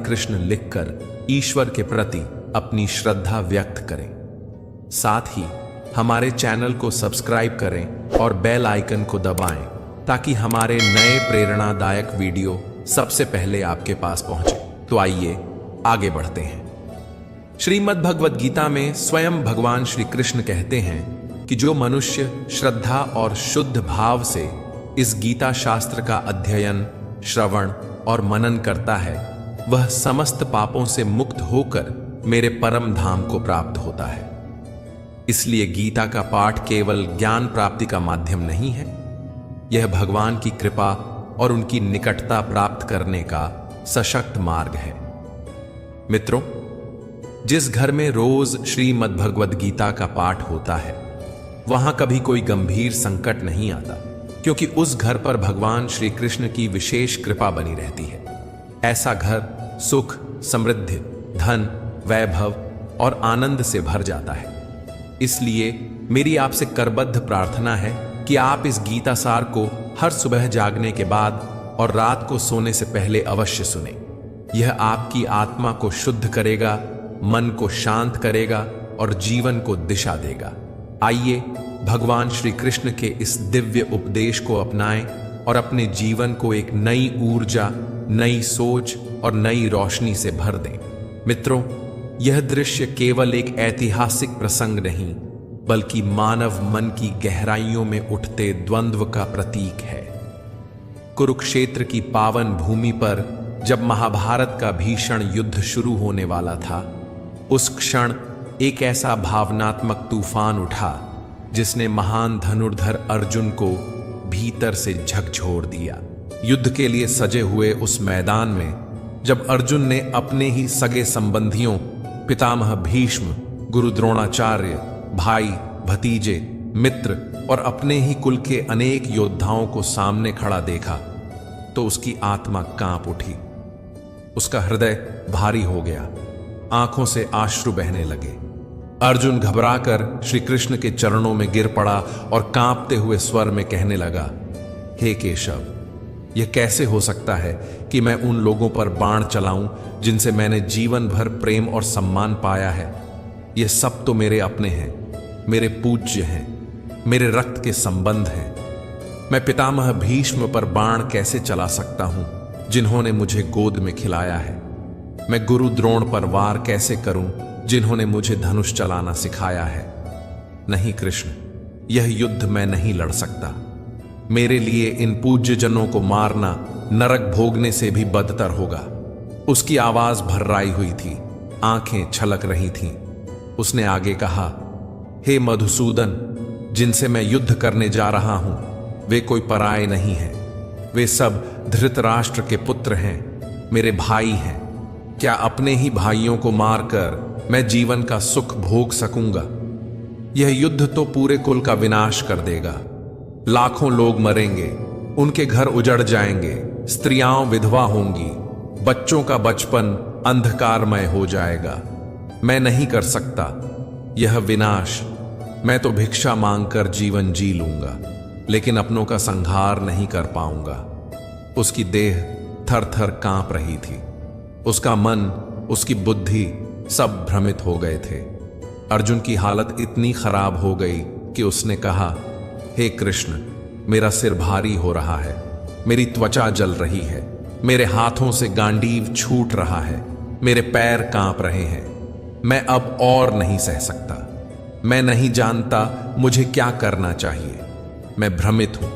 कृष्ण लिखकर ईश्वर के प्रति अपनी श्रद्धा व्यक्त करें। साथ ही हमारे चैनल को सब्सक्राइब करें और बेल आइकन को दबाएं ताकि हमारे नए प्रेरणादायक वीडियो सबसे पहले आपके पास पहुंचे। तो आइए आगे बढ़ते हैं। श्रीमद् भगवद गीता में स्वयं भगवान श्री कृष्ण कहते हैं कि जो मनुष्य श्रद्धा और शुद्ध भाव से इस गीता शास्त्र का अध्ययन, श्रवण और मनन करता है, वह समस्त पापों से मुक्त होकर मेरे परम धाम को प्राप्त होता है। इसलिए गीता का पाठ केवल ज्ञान प्राप्ति का माध्यम नहीं है, यह भगवान की कृपा और उनकी निकटता प्राप्त करने का सशक्त मार्ग है। मित्रों, जिस घर में रोज श्रीमद् भगवद गीता का पाठ होता है, वहां कभी कोई गंभीर संकट नहीं आता, क्योंकि उस घर पर भगवान श्री कृष्ण की विशेष कृपा बनी रहती है। ऐसा घर सुख, समृद्धि, धन, वैभव और आनंद से भर जाता है। इसलिए मेरी आपसे करबद्ध प्रार्थना है कि आप इस गीता सार को हर सुबह जागने के बाद और रात को सोने से पहले अवश्य सुनें। यह आपकी आत्मा को शुद्ध करेगा, मन को शांत करेगा और जीवन को दिशा देगा। आइए भगवान श्री कृष्ण के इस दिव्य उपदेश को अपनाएं और अपने जीवन को एक नई ऊर्जा, नई सोच और नई रोशनी से भर दें। मित्रों, यह दृश्य केवल एक ऐतिहासिक प्रसंग नहीं, बल्कि मानव मन की गहराइयों में उठते द्वंद्व का प्रतीक है। कुरुक्षेत्र की पावन भूमि पर जब महाभारत का भीषण युद्ध शुरू होने वाला था, उस क्षण एक ऐसा भावनात्मक तूफान उठा जिसने महान धनुर्धर अर्जुन को भीतर से झकझोर दिया। युद्ध के लिए सजे हुए उस मैदान में जब अर्जुन ने अपने ही सगे संबंधियों पितामह भीष्म, गुरु द्रोणाचार्य, भाई, भतीजे, मित्र और अपने ही कुल के अनेक योद्धाओं को सामने खड़ा देखा तो उसकी आत्मा कांप उठी। उसका हृदय भारी हो गया, आंखों से आश्रु बहने लगे। अर्जुन घबराकर श्री कृष्ण के चरणों में गिर पड़ा और कांपते हुए स्वर में कहने लगा, हे केशव, यह कैसे हो सकता है कि मैं उन लोगों पर बाण चलाऊं जिनसे मैंने जीवन भर प्रेम और सम्मान पाया है। ये सब तो मेरे अपने हैं, मेरे पूज्य हैं, मेरे रक्त के संबंध हैं। मैं पितामह भीष्म पर बाण कैसे चला सकता हूं जिन्होंने मुझे गोद में खिलाया है। मैं गुरु द्रोण पर वार कैसे करूं जिन्होंने मुझे धनुष चलाना सिखाया है। नहीं कृष्ण, यह युद्ध मैं नहीं लड़ सकता। मेरे लिए इन पूज्य जनों को मारना नरक भोगने से भी बदतर होगा। उसकी आवाज भर्राई हुई थी, आंखें छलक रही थीं। उसने आगे कहा, हे मधुसूदन, जिनसे मैं युद्ध करने जा रहा हूं वे कोई पराये नहीं हैं। वे सब धृतराष्ट्र के पुत्र हैं, मेरे भाई हैं। क्या अपने ही भाइयों को मारकर मैं जीवन का सुख भोग सकूंगा? यह युद्ध तो पूरे कुल का विनाश कर देगा। लाखों लोग मरेंगे, उनके घर उजड़ जाएंगे, स्त्रियां विधवा होंगी, बच्चों का बचपन अंधकारमय हो जाएगा। मैं नहीं कर सकता यह विनाश। मैं तो भिक्षा मांगकर जीवन जी लूंगा, लेकिन अपनों का संहार नहीं कर पाऊंगा। उसकी देह थर थर कांप रही थी। उसका मन, उसकी बुद्धि सब भ्रमित हो गए थे। अर्जुन की हालत इतनी खराब हो गई कि उसने कहा, हे कृष्ण, मेरा सिर भारी हो रहा है, मेरी त्वचा जल रही है, मेरे हाथों से गांडीव छूट रहा है, मेरे पैर कांप रहे हैं। मैं अब और नहीं सह सकता। मैं नहीं जानता मुझे क्या करना चाहिए। मैं भ्रमित हूं,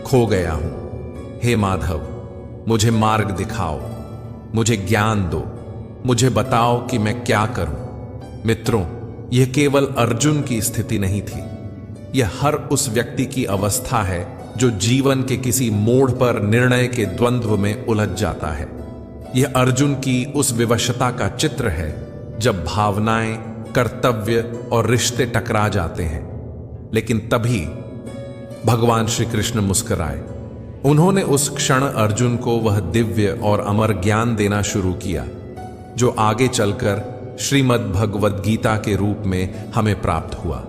खो गया हूं। हे माधव, मुझे मार्ग दिखाओ, मुझे ज्ञान दो, मुझे बताओ कि मैं क्या करूं। मित्रों, यह केवल अर्जुन की स्थिति नहीं थी, यह हर उस व्यक्ति की अवस्था है जो जीवन के किसी मोड़ पर निर्णय के द्वंद्व में उलझ जाता है। यह अर्जुन की उस विवशता का चित्र है जब भावनाएं, कर्तव्य और रिश्ते टकरा जाते हैं। लेकिन तभी भगवान श्री कृष्ण मुस्कुराए। उन्होंने उस क्षण अर्जुन को वह दिव्य और अमर ज्ञान देना शुरू किया जो आगे चलकर श्रीमद् भगवद गीता के रूप में हमें प्राप्त हुआ।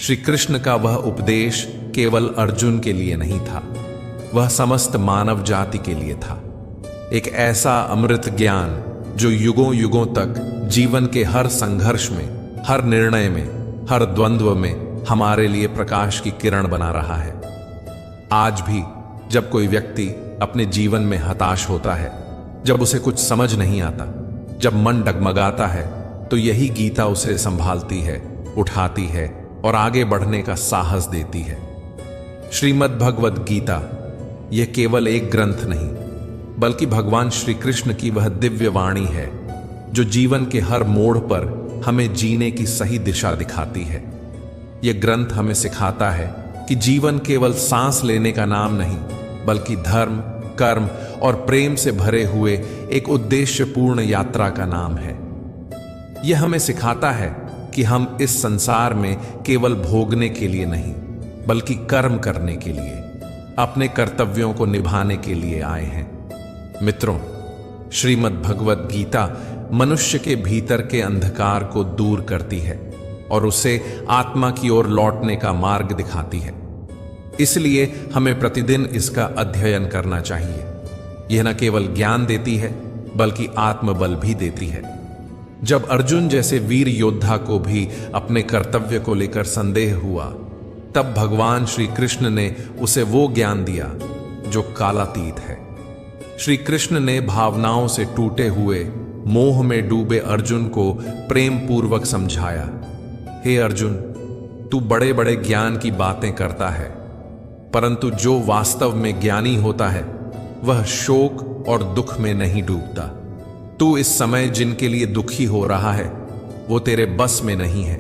श्री कृष्ण का वह उपदेश केवल अर्जुन के लिए नहीं था, वह समस्त मानव जाति के लिए था। एक ऐसा अमृत ज्ञान जो युगों युगों तक जीवन के हर संघर्ष में, हर निर्णय में, हर द्वंद्व में हमारे लिए प्रकाश की किरण बना रहा है। आज भी जब कोई व्यक्ति अपने जीवन में हताश होता है, जब उसे कुछ समझ नहीं आता, जब मन डगमगाता है, तो यही गीता उसे संभालती है, उठाती है और आगे बढ़ने का साहस देती है। श्रीमद् भगवद गीता यह केवल एक ग्रंथ नहीं, बल्कि भगवान श्री कृष्ण की वह दिव्य वाणी है जो जीवन के हर मोड़ पर हमें जीने की सही दिशा दिखाती है। यह ग्रंथ हमें सिखाता है कि जीवन केवल सांस लेने का नाम नहीं, बल्कि धर्म, कर्म और प्रेम से भरे हुए एक उद्देश्यपूर्ण यात्रा का नाम है। यह हमें सिखाता है कि हम इस संसार में केवल भोगने के लिए नहीं, बल्कि कर्म करने के लिए, अपने कर्तव्यों को निभाने के लिए आए हैं। मित्रों, श्रीमद् भगवद गीता मनुष्य के भीतर के अंधकार को दूर करती है और उसे आत्मा की ओर लौटने का मार्ग दिखाती है। इसलिए हमें प्रतिदिन इसका अध्ययन करना चाहिए। यह न केवल ज्ञान देती है, बल्कि आत्मबल भी देती है। जब अर्जुन जैसे वीर योद्धा को भी अपने कर्तव्य को लेकर संदेह हुआ, तब भगवान श्री कृष्ण ने उसे वो ज्ञान दिया जो कालातीत है। श्री कृष्ण ने भावनाओं से टूटे हुए, मोह में डूबे अर्जुन को प्रेम पूर्वक समझाया, हे अर्जुन, तू बड़े बड़े ज्ञान की बातें करता है, परंतु जो वास्तव में ज्ञानी होता है वह शोक और दुख में नहीं डूबता। तू इस समय जिनके लिए दुखी हो रहा है वो तेरे बस में नहीं है।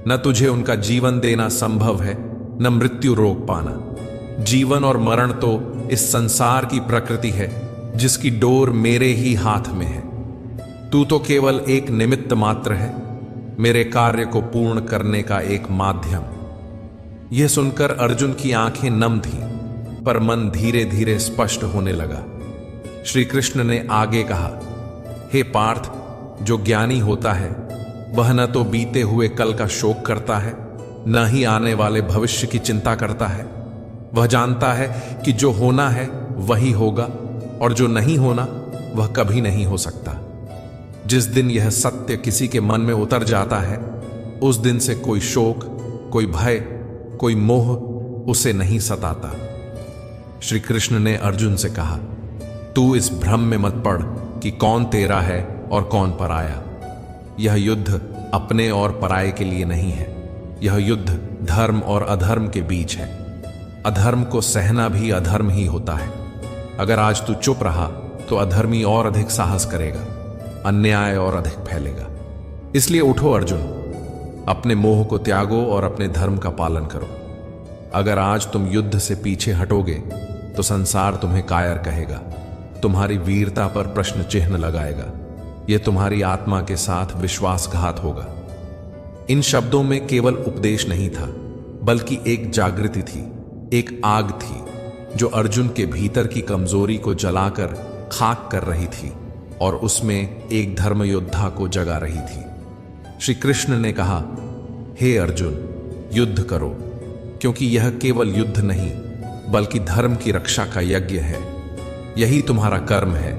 न तुझे उनका जीवन देना संभव है, न मृत्यु रोक पाना। जीवन और मरण तो इस संसार की प्रकृति है, जिसकी डोर मेरे ही हाथ में है। तू तो केवल एक निमित्त मात्र है, मेरे कार्य को पूर्ण करने का एक माध्यम। यह सुनकर अर्जुन की आंखें नम थीं, पर मन धीरे धीरे स्पष्ट होने लगा। श्री कृष्ण ने आगे कहा, हे पार्थ, जो ज्ञानी होता है वह न तो बीते हुए कल का शोक करता है, न ही आने वाले भविष्य की चिंता करता है। वह जानता है कि जो होना है वही होगा और जो नहीं होना वह कभी नहीं हो सकता। जिस दिन यह सत्य किसी के मन में उतर जाता है, उस दिन से कोई शोक, कोई भय, कोई मोह उसे नहीं सताता। श्री कृष्ण ने अर्जुन से कहा, तू इस भ्रम में मत पड़ कि कौन तेरा है और कौन पराया। यह युद्ध अपने और पराये के लिए नहीं है। यह युद्ध धर्म और अधर्म के बीच है। अधर्म को सहना भी अधर्म ही होता है। अगर आज तू चुप रहा तो अधर्मी और अधिक साहस करेगा, अन्याय और अधिक फैलेगा। इसलिए उठो अर्जुन, अपने मोह को त्यागो और अपने धर्म का पालन करो। अगर आज तुम युद्ध से पीछे हटोगे तो संसार तुम्हें कायर कहेगा, तुम्हारी वीरता पर प्रश्न चिन्ह लगाएगा। यह तुम्हारी आत्मा के साथ विश्वासघात होगा। इन शब्दों में केवल उपदेश नहीं था, बल्कि एक जागृति थी, एक आग थी जो अर्जुन के भीतर की कमजोरी को जलाकर खाक कर रही थी और उसमें एक धर्म योद्धा को जगा रही थी। श्री कृष्ण ने कहा, हे अर्जुन, युद्ध करो, क्योंकि यह केवल युद्ध नहीं बल्कि धर्म की रक्षा का यज्ञ है। यही तुम्हारा कर्म है,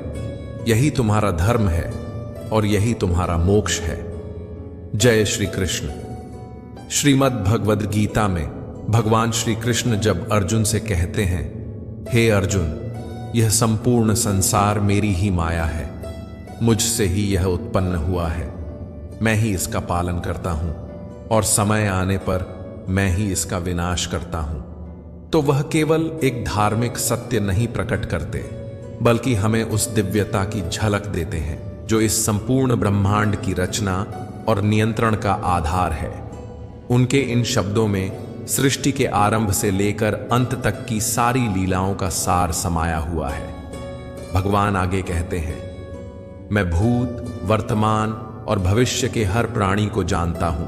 यही तुम्हारा धर्म है और यही तुम्हारा मोक्ष है। जय श्री कृष्ण। श्रीमद् भगवद गीता में भगवान श्री कृष्ण जब अर्जुन से कहते हैं, हे अर्जुन, यह संपूर्ण संसार मेरी ही माया है, मुझसे ही यह उत्पन्न हुआ है, मैं ही इसका पालन करता हूं और समय आने पर मैं ही इसका विनाश करता हूं, तो वह केवल एक धार्मिक सत्य नहीं प्रकट करते, बल्कि हमें उस दिव्यता की झलक देते हैं जो इस संपूर्ण ब्रह्मांड की रचना और नियंत्रण का आधार है। उनके इन शब्दों में सृष्टि के आरंभ से लेकर अंत तक की सारी लीलाओं का सार समाया हुआ है। भगवान आगे कहते हैं, मैं भूत, वर्तमान और भविष्य के हर प्राणी को जानता हूं,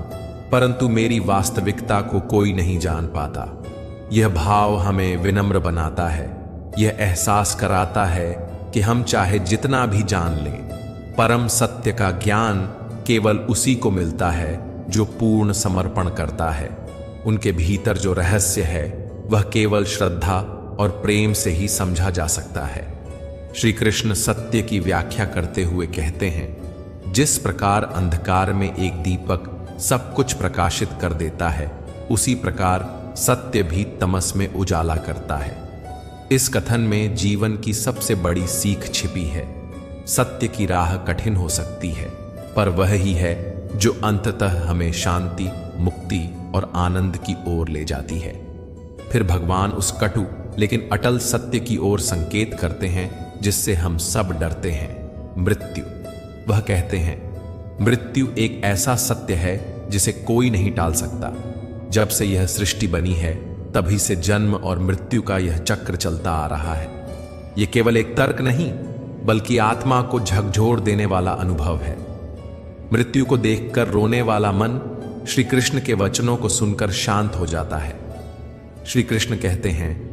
परंतु मेरी वास्तविकता को कोई नहीं जान पाता। यह भाव हमें विनम्र बनाता है। यह एहसास कराता है कि हम चाहे जितना भी जान लें, परम सत्य का ज्ञान केवल उसी को मिलता है जो पूर्ण समर्पण करता है। उनके भीतर जो रहस्य है वह केवल श्रद्धा और प्रेम से ही समझा जा सकता है। श्री कृष्ण सत्य की व्याख्या करते हुए कहते हैं, जिस प्रकार अंधकार में एक दीपक सब कुछ प्रकाशित कर देता है, उसी प्रकार सत्य भी तमस में उजाला करता है। इस कथन में जीवन की सबसे बड़ी सीख छिपी है। सत्य की राह कठिन हो सकती है, पर वह ही है जो अंततः हमें शांति, मुक्ति और आनंद की ओर ले जाती है। फिर भगवान उस कटु लेकिन अटल सत्य की ओर संकेत करते हैं जिससे हम सब डरते हैं, मृत्यु। वह कहते हैं, मृत्यु एक ऐसा सत्य है जिसे कोई नहीं टाल सकता। जब से यह सृष्टि बनी है तभी से जन्म और मृत्यु का यह चक्र चलता आ रहा है। यह केवल एक तर्क नहीं, बल्कि आत्मा को झकझोर देने वाला अनुभव है। मृत्यु को देखकर रोने वाला मन श्री कृष्ण के वचनों को सुनकर शांत हो जाता है। श्री कृष्ण कहते हैं,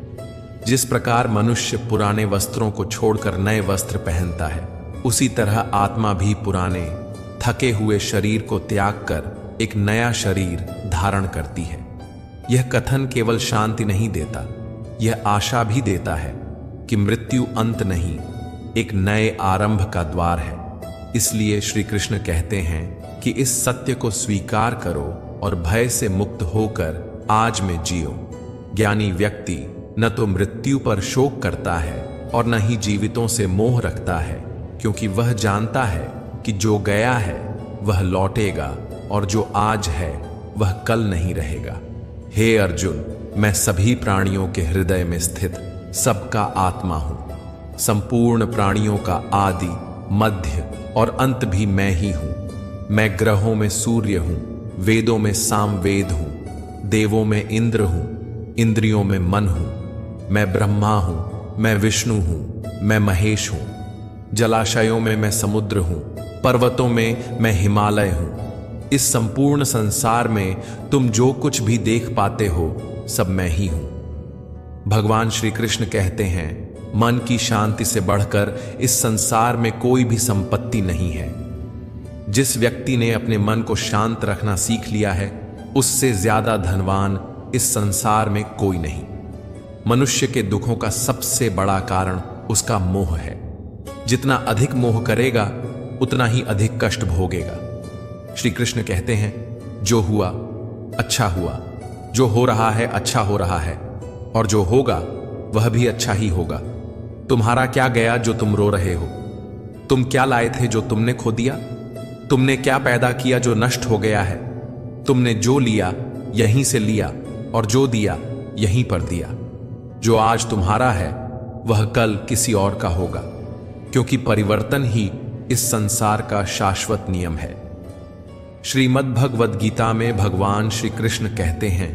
जिस प्रकार मनुष्य पुराने वस्त्रों को छोड़कर नए वस्त्र पहनता है, उसी तरह आत्मा भी पुराने थके हुए शरीर को त्याग कर एक नया शरीर धारण करती है। यह कथन केवल शांति नहीं देता, यह आशा भी देता है कि मृत्यु अंत नहीं, एक नए आरंभ का द्वार है। इसलिए श्री कृष्ण कहते हैं कि इस सत्य को स्वीकार करो और भय से मुक्त होकर आज में जियो। ज्ञानी व्यक्ति न तो मृत्यु पर शोक करता है और न ही जीवितों से मोह रखता है, क्योंकि वह जानता है कि जो गया है वह लौटेगा और जो आज है वह कल नहीं रहेगा। हे अर्जुन, मैं सभी प्राणियों के हृदय में स्थित सबका आत्मा हूं। संपूर्ण प्राणियों का आदि, मध्य और अंत भी मैं ही हूं। मैं ग्रहों में सूर्य हूं, वेदों में सामवेद हूं, देवों में इंद्र हूं, इंद्रियों में मन हूं। मैं ब्रह्मा हूं, मैं विष्णु हूं, मैं महेश हूं। जलाशयों में मैं समुद्र हूं, पर्वतों में मैं हिमालय हूं। इस संपूर्ण संसार में तुम जो कुछ भी देख पाते हो, सब मैं ही हूं। भगवान श्री कृष्ण कहते हैं, मन की शांति से बढ़कर इस संसार में कोई भी संपत्ति नहीं है। जिस व्यक्ति ने अपने मन को शांत रखना सीख लिया है, उससे ज्यादा धनवान इस संसार में कोई नहीं। मनुष्य के दुखों का सबसे बड़ा कारण उसका मोह है। जितना अधिक मोह करेगा, उतना ही अधिक कष्ट भोगेगा। श्री कृष्ण कहते हैं, जो हुआ अच्छा हुआ, जो हो रहा है अच्छा हो रहा है, और जो होगा वह भी अच्छा ही होगा। तुम्हारा क्या गया जो तुम रो रहे हो? तुम क्या लाए थे जो तुमने खो दिया? तुमने क्या पैदा किया जो नष्ट हो गया है? तुमने जो लिया यहीं से लिया, और जो दिया यहीं पर दिया। जो आज तुम्हारा है वह कल किसी और का होगा, क्योंकि परिवर्तन ही इस संसार का शाश्वत नियम है। श्रीमद् भगवद गीता में भगवान श्री कृष्ण कहते हैं,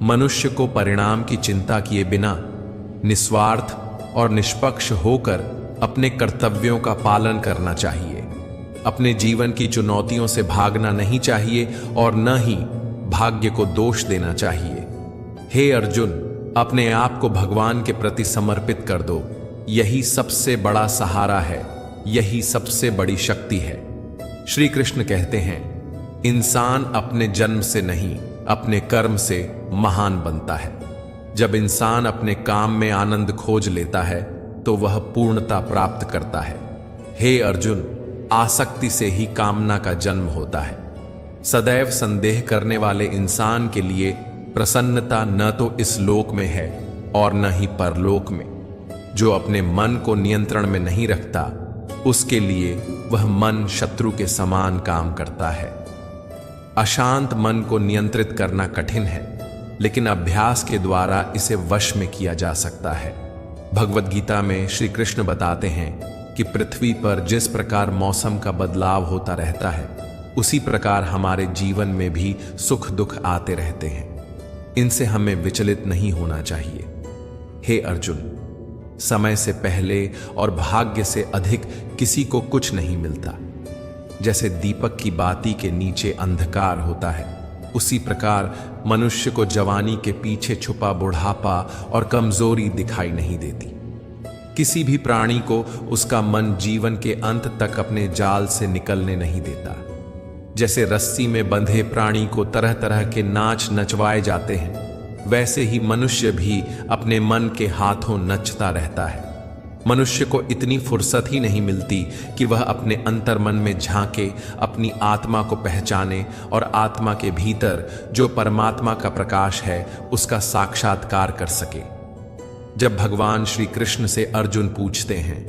मनुष्य को परिणाम की चिंता किए बिना निस्वार्थ और निष्पक्ष होकर अपने कर्तव्यों का पालन करना चाहिए। अपने जीवन की चुनौतियों से भागना नहीं चाहिए और न ही भाग्य को दोष देना चाहिए। हे अर्जुन, अपने आप को भगवान के प्रति समर्पित कर दो। यही सबसे बड़ा सहारा है, यही सबसे बड़ी शक्ति है। श्री कृष्ण कहते हैं, इंसान अपने जन्म से नहीं, अपने कर्म से महान बनता है। जब इंसान अपने काम में आनंद खोज लेता है तो वह पूर्णता प्राप्त करता है। हे अर्जुन, आसक्ति से ही कामना का जन्म होता है। सदैव संदेह करने वाले इंसान के लिए प्रसन्नता न तो इस लोक में है और न ही परलोक में। जो अपने मन को नियंत्रण में नहीं रखता, उसके लिए वह मन शत्रु के समान काम करता है। अशांत मन को नियंत्रित करना कठिन है, लेकिन अभ्यास के द्वारा इसे वश में किया जा सकता है। भगवद गीता में श्री कृष्ण बताते हैं कि पृथ्वी पर जिस प्रकार मौसम का बदलाव होता रहता है, उसी प्रकार हमारे जीवन में भी सुख दुख आते रहते हैं। इनसे हमें विचलित नहीं होना चाहिए। हे अर्जुन, समय से पहले और भाग्य से अधिक किसी को कुछ नहीं मिलता। जैसे दीपक की बाती के नीचे अंधकार होता है, उसी प्रकार मनुष्य को जवानी के पीछे छुपा बुढ़ापा और कमजोरी दिखाई नहीं देती। किसी भी प्राणी को उसका मन जीवन के अंत तक अपने जाल से निकलने नहीं देता। जैसे रस्सी में बंधे प्राणी को तरह तरह के नाच नचवाए जाते हैं, वैसे ही मनुष्य भी अपने मन के हाथों नचता रहता है। मनुष्य को इतनी फुर्सत ही नहीं मिलती कि वह अपने अंतर्मन में झांके, अपनी आत्मा को पहचाने और आत्मा के भीतर जो परमात्मा का प्रकाश है उसका साक्षात्कार कर सके। जब भगवान श्री कृष्ण से अर्जुन पूछते हैं,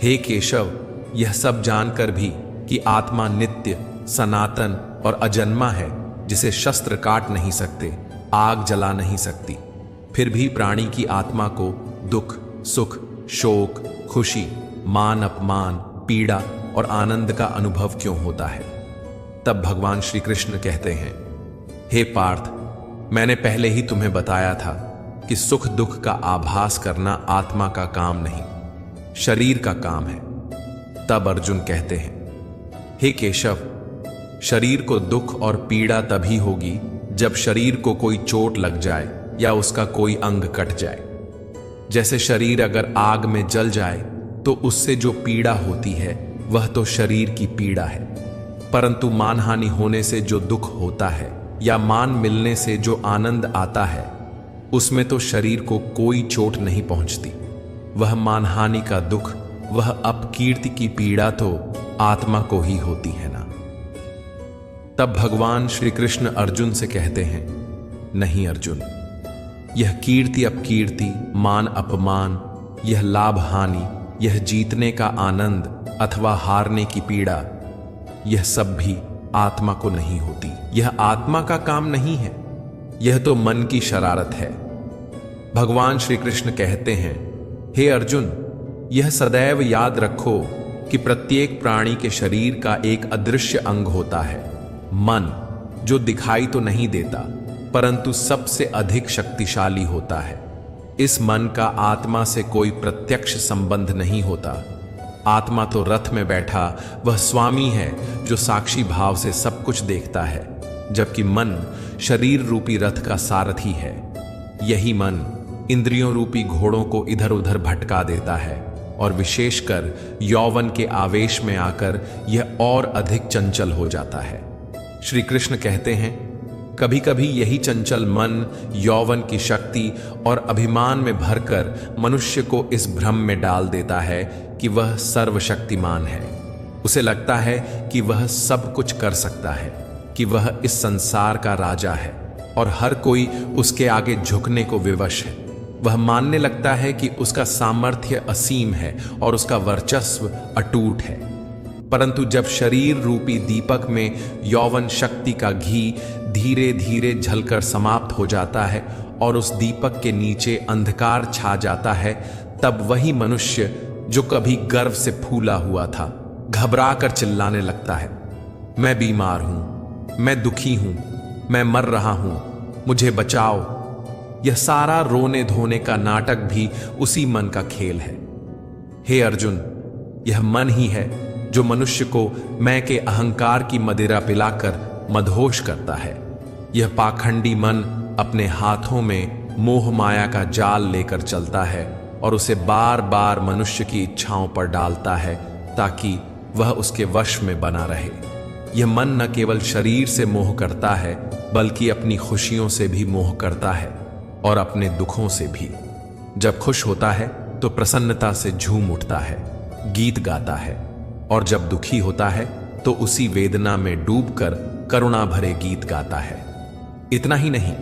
हे केशव, यह सब जानकर भी कि आत्मा नित्य, सनातन और अजन्मा है, जिसे शस्त्र काट नहीं सकते, आग जला नहीं सकती, फिर भी प्राणी की आत्मा को दुख, सुख, शोक, खुशी, मान अपमान, पीड़ा और आनंद का अनुभव क्यों होता है? तब भगवान श्री कृष्ण कहते हैं, हे पार्थ, मैंने पहले ही तुम्हें बताया था कि सुख दुख का आभास करना आत्मा का काम नहीं, शरीर का काम है। तब अर्जुन कहते हैं, हे केशव, शरीर को दुख और पीड़ा तभी होगी जब शरीर को कोई चोट लग जाए या उसका कोई अंग कट जाए। जैसे शरीर अगर आग में जल जाए तो उससे जो पीड़ा होती है वह तो शरीर की पीड़ा है, परंतु मानहानि होने से जो दुख होता है या मान मिलने से जो आनंद आता है उसमें तो शरीर को कोई चोट नहीं पहुंचती। वह मानहानि का दुख, वह अपकीर्ति की पीड़ा तो आत्मा को ही होती है ना। तब भगवान श्री कृष्ण अर्जुन से कहते हैं, नहीं अर्जुन, यह कीर्ति अपकीर्ति, मान अपमान, यह लाभ हानि, यह जीतने का आनंद अथवा हारने की पीड़ा, यह सब भी आत्मा को नहीं होती। यह आत्मा का काम नहीं है, यह तो मन की शरारत है। भगवान श्री कृष्ण कहते हैं, हे अर्जुन, यह सदैव याद रखो कि प्रत्येक प्राणी के शरीर का एक अदृश्य अंग होता है, मन, जो दिखाई तो नहीं देता परंतु सबसे अधिक शक्तिशाली होता है। इस मन का आत्मा से कोई प्रत्यक्ष संबंध नहीं होता। आत्मा तो रथ में बैठा वह स्वामी है जो साक्षी भाव से सब कुछ देखता है, जबकि मन शरीर रूपी रथ का सारथी है। यही मन इंद्रियों रूपी घोड़ों को इधर उधर भटका देता है और विशेषकर यौवन के आवेश में आकर यह और अधिक चंचल हो जाता है। श्री कृष्ण कहते हैं, कभी कभी यही चंचल मन यौवन की शक्ति और अभिमान में भरकर मनुष्य को इस भ्रम में डाल देता है कि वह सर्वशक्तिमान है। उसे लगता है कि वह सब कुछ कर सकता है, कि वह इस संसार का राजा है और हर कोई उसके आगे झुकने को विवश है। वह मानने लगता है कि उसका सामर्थ्य असीम है और उसका वर्चस्व अटूट है। परंतु जब शरीर रूपी दीपक में यौवन शक्ति का घी धीरे धीरे जलकर समाप्त हो जाता है और उस दीपक के नीचे अंधकार छा जाता है, तब वही मनुष्य जो कभी गर्व से फूला हुआ था घबरा कर चिल्लाने लगता है, मैं बीमार हूं, मैं दुखी हूं, मैं मर रहा हूं, मुझे बचाओ। यह सारा रोने धोने का नाटक भी उसी मन का खेल है। हे अर्जुन, यह मन ही है जो मनुष्य को मैं के अहंकार की मदिरा पिलाकर मदहोश करता है। यह पाखंडी मन अपने हाथों में मोह माया का जाल लेकर चलता है और उसे बार बार मनुष्य की इच्छाओं पर डालता है ताकि वह उसके वश में बना रहे। यह मन न केवल शरीर से मोह करता है बल्कि अपनी खुशियों से भी मोह करता है और अपने दुखों से भी। जब खुश होता है तो प्रसन्नता से झूम उठता है, गीत गाता है, और जब दुखी होता है तो उसी वेदना में डूबकर करुणा भरे गीत गाता है। इतना ही नहीं,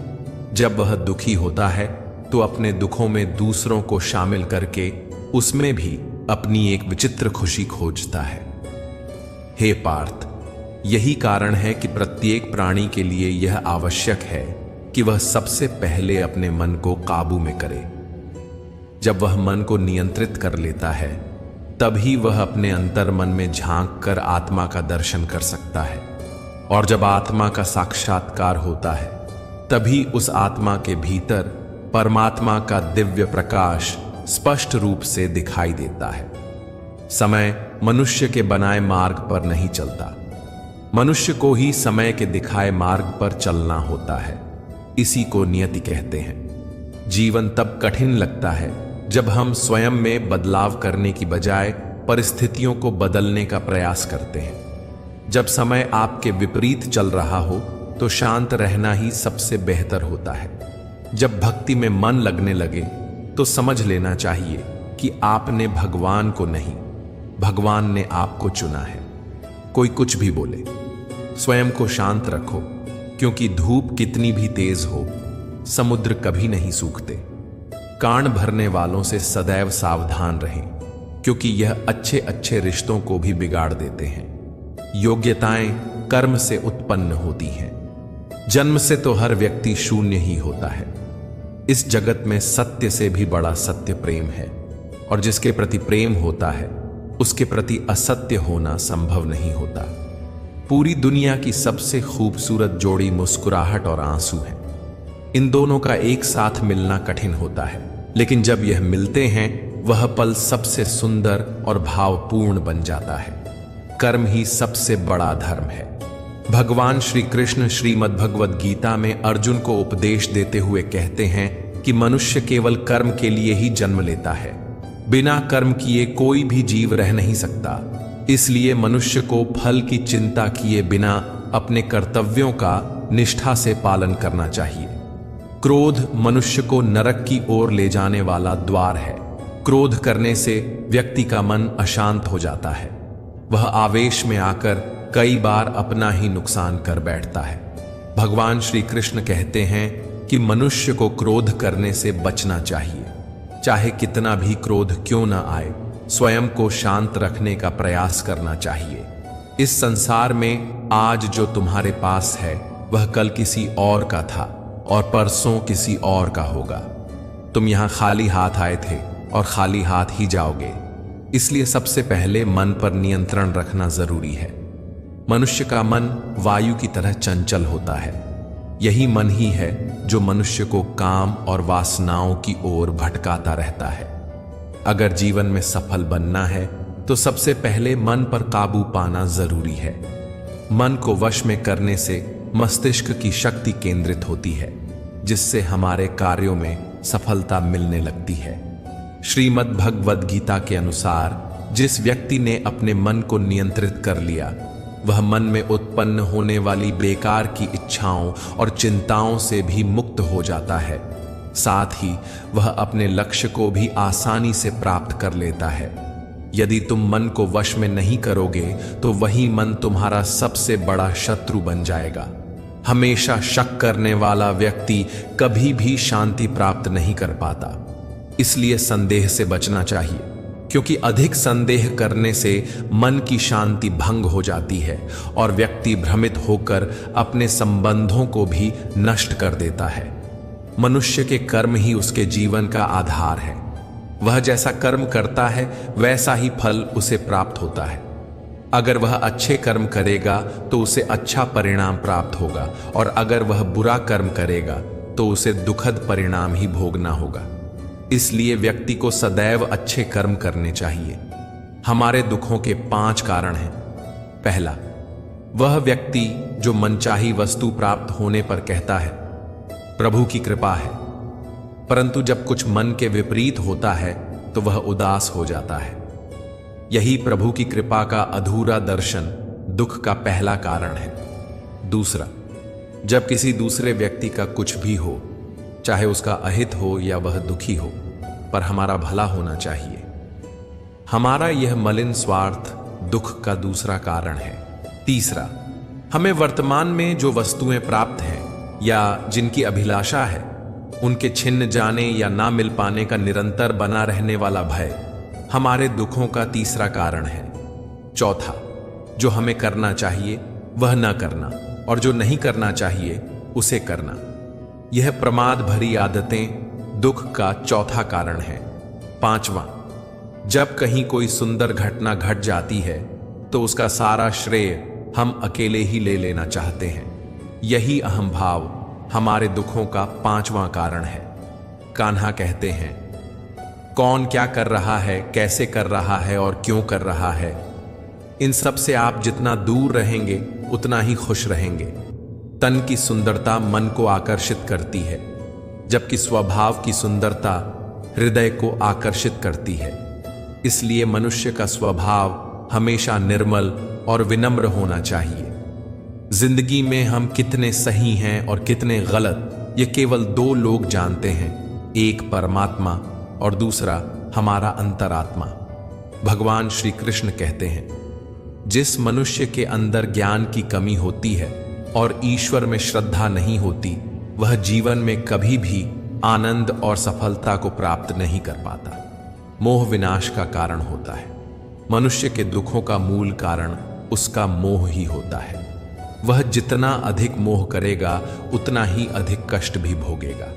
जब वह दुखी होता है तो अपने दुखों में दूसरों को शामिल करके उसमें भी अपनी एक विचित्र खुशी खोजता है। हे पार्थ, यही कारण है कि प्रत्येक प्राणी के लिए यह आवश्यक है कि वह सबसे पहले अपने मन को काबू में करे। जब वह मन को नियंत्रित कर लेता है तभी वह अपने अंतर मन में झांक कर आत्मा का दर्शन कर सकता है, और जब आत्मा का साक्षात्कार होता है तभी उस आत्मा के भीतर परमात्मा का दिव्य प्रकाश स्पष्ट रूप से दिखाई देता है। समय मनुष्य के बनाए मार्ग पर नहीं चलता, मनुष्य को ही समय के दिखाए मार्ग पर चलना होता है। इसी को नियति कहते हैं। जीवन तब कठिन लगता है जब हम स्वयं में बदलाव करने की बजाय परिस्थितियों को बदलने का प्रयास करते हैं। जब समय आपके विपरीत चल रहा हो तो शांत रहना ही सबसे बेहतर होता है। जब भक्ति में मन लगने लगे तो समझ लेना चाहिए कि आपने भगवान को नहीं, भगवान ने आपको चुना है। कोई कुछ भी बोले, स्वयं को शांत रखो, क्योंकि धूप कितनी भी तेज हो, समुद्र कभी नहीं सूखते। कान भरने वालों से सदैव सावधान रहें, क्योंकि यह अच्छे अच्छे रिश्तों को भी बिगाड़ देते हैं। योग्यताएं कर्म से उत्पन्न होती हैं। जन्म से तो हर व्यक्ति शून्य ही होता है। इस जगत में सत्य से भी बड़ा सत्य प्रेम है, और जिसके प्रति प्रेम होता है उसके प्रति असत्य होना संभव नहीं होता। पूरी दुनिया की सबसे खूबसूरत जोड़ी मुस्कुराहट और आंसू है। इन दोनों का एक साथ मिलना कठिन होता है, लेकिन जब यह मिलते हैं वह पल सबसे सुंदर और भावपूर्ण बन जाता है। कर्म ही सबसे बड़ा धर्म है। भगवान श्री कृष्ण श्रीमद् भगवद गीता में अर्जुन को उपदेश देते हुए कहते हैं कि मनुष्य केवल कर्म के लिए ही जन्म लेता है। बिना कर्म किए कोई भी जीव रह नहीं सकता। इसलिए मनुष्य को फल की चिंता किए बिना अपने कर्तव्यों का निष्ठा से पालन करना चाहिए। क्रोध मनुष्य को नरक की ओर ले जाने वाला द्वार है। क्रोध करने से व्यक्ति का मन अशांत हो जाता है। वह आवेश में आकर कई बार अपना ही नुकसान कर बैठता है। भगवान श्री कृष्ण कहते हैं कि मनुष्य को क्रोध करने से बचना चाहिए। चाहे कितना भी क्रोध क्यों न आए, स्वयं को शांत रखने का प्रयास करना चाहिए। इस संसार में आज जो तुम्हारे पास है वह कल किसी और का था और परसों किसी और का होगा। तुम यहां खाली हाथ आए थे और खाली हाथ ही जाओगे। इसलिए सबसे पहले मन पर नियंत्रण रखना जरूरी है। मनुष्य का मन वायु की तरह चंचल होता है। यही मन ही है जो मनुष्य को काम और वासनाओं की ओर भटकाता रहता है। अगर जीवन में सफल बनना है तो सबसे पहले मन पर काबू पाना जरूरी है। मन को वश में करने से मस्तिष्क की शक्ति केंद्रित होती है, जिससे हमारे कार्यों में सफलता मिलने लगती है। श्रीमद् भगवद गीता के अनुसार जिस व्यक्ति ने अपने मन को नियंत्रित कर लिया, वह मन में उत्पन्न होने वाली बेकार की इच्छाओं और चिंताओं से भी मुक्त हो जाता है। साथ ही वह अपने लक्ष्य को भी आसानी से प्राप्त कर लेता है। यदि तुम मन को वश में नहीं करोगे तो वही मन तुम्हारा सबसे बड़ा शत्रु बन जाएगा। हमेशा शक करने वाला व्यक्ति कभी भी शांति प्राप्त नहीं कर पाता। इसलिए संदेह से बचना चाहिए, क्योंकि अधिक संदेह करने से मन की शांति भंग हो जाती है और व्यक्ति भ्रमित होकर अपने संबंधों को भी नष्ट कर देता है। मनुष्य के कर्म ही उसके जीवन का आधार है। वह जैसा कर्म करता है वैसा ही फल उसे प्राप्त होता है। अगर वह अच्छे कर्म करेगा तो उसे अच्छा परिणाम प्राप्त होगा, और अगर वह बुरा कर्म करेगा तो उसे दुखद परिणाम ही भोगना होगा। इसलिए व्यक्ति को सदैव अच्छे कर्म करने चाहिए। हमारे दुखों के 5 कारण हैं। पहला, वह व्यक्ति जो मनचाही वस्तु प्राप्त होने पर कहता है प्रभु की कृपा है, परंतु जब कुछ मन के विपरीत होता है तो वह उदास हो जाता है। यही प्रभु की कृपा का अधूरा दर्शन दुख का पहला कारण है। दूसरा, जब किसी दूसरे व्यक्ति का कुछ भी हो, चाहे उसका अहित हो या वह दुखी हो, पर हमारा भला होना चाहिए। हमारा यह मलिन स्वार्थ दुख का दूसरा कारण है। तीसरा, हमें वर्तमान में जो वस्तुएं प्राप्त हैं या जिनकी अभिलाषा है, उनके छिन्न जाने या ना मिल पाने का निरंतर बना रहने वाला भय हमारे दुखों का तीसरा कारण है। चौथा, जो हमें करना चाहिए वह न करना, और जो नहीं करना चाहिए उसे करना। यह प्रमाद भरी आदतें दुख का चौथा कारण है। पांचवा, जब कहीं कोई सुंदर घटना घट जाती है तो उसका सारा श्रेय हम अकेले ही ले लेना चाहते हैं। यही अहम भाव हमारे दुखों का 5वां कारण है। कान्हा कहते हैं, कौन क्या कर रहा है, कैसे कर रहा है और क्यों कर रहा है, इन सब से आप जितना दूर रहेंगे उतना ही खुश रहेंगे। तन की सुंदरता मन को आकर्षित करती है, जबकि स्वभाव की सुंदरता हृदय को आकर्षित करती है। इसलिए मनुष्य का स्वभाव हमेशा निर्मल और विनम्र होना चाहिए। जिंदगी में हम कितने सही हैं और कितने गलत, ये केवल 2 लोग जानते हैं, एक परमात्मा और दूसरा हमारा अंतरात्मा। भगवान श्री कृष्ण कहते हैं, जिस मनुष्य के अंदर ज्ञान की कमी होती है और ईश्वर में श्रद्धा नहीं होती, वह जीवन में कभी भी आनंद और सफलता को प्राप्त नहीं कर पाता। मोह विनाश का कारण होता है। मनुष्य के दुखों का मूल कारण उसका मोह ही होता है। वह जितना अधिक मोह करेगा उतना ही अधिक कष्ट भी भोगेगा।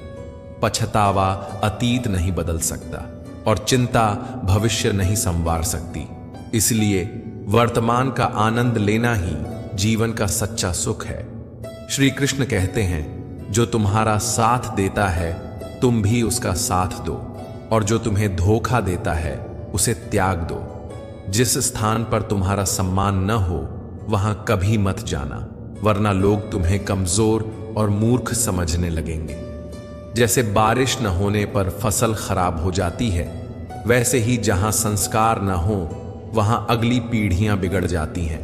पछतावा अतीत नहीं बदल सकता और चिंता भविष्य नहीं संवार सकती। इसलिए वर्तमान का आनंद लेना ही जीवन का सच्चा सुख है। श्री कृष्ण कहते हैं, जो तुम्हारा साथ देता है तुम भी उसका साथ दो, और जो तुम्हें धोखा देता है उसे त्याग दो। जिस स्थान पर तुम्हारा सम्मान न हो वहां कभी मत जाना, वरना लोग तुम्हें कमजोर और मूर्ख समझने लगेंगे। जैसे बारिश न होने पर फसल खराब हो जाती है, वैसे ही जहां संस्कार न हो वहां अगली पीढ़ियां बिगड़ जाती हैं।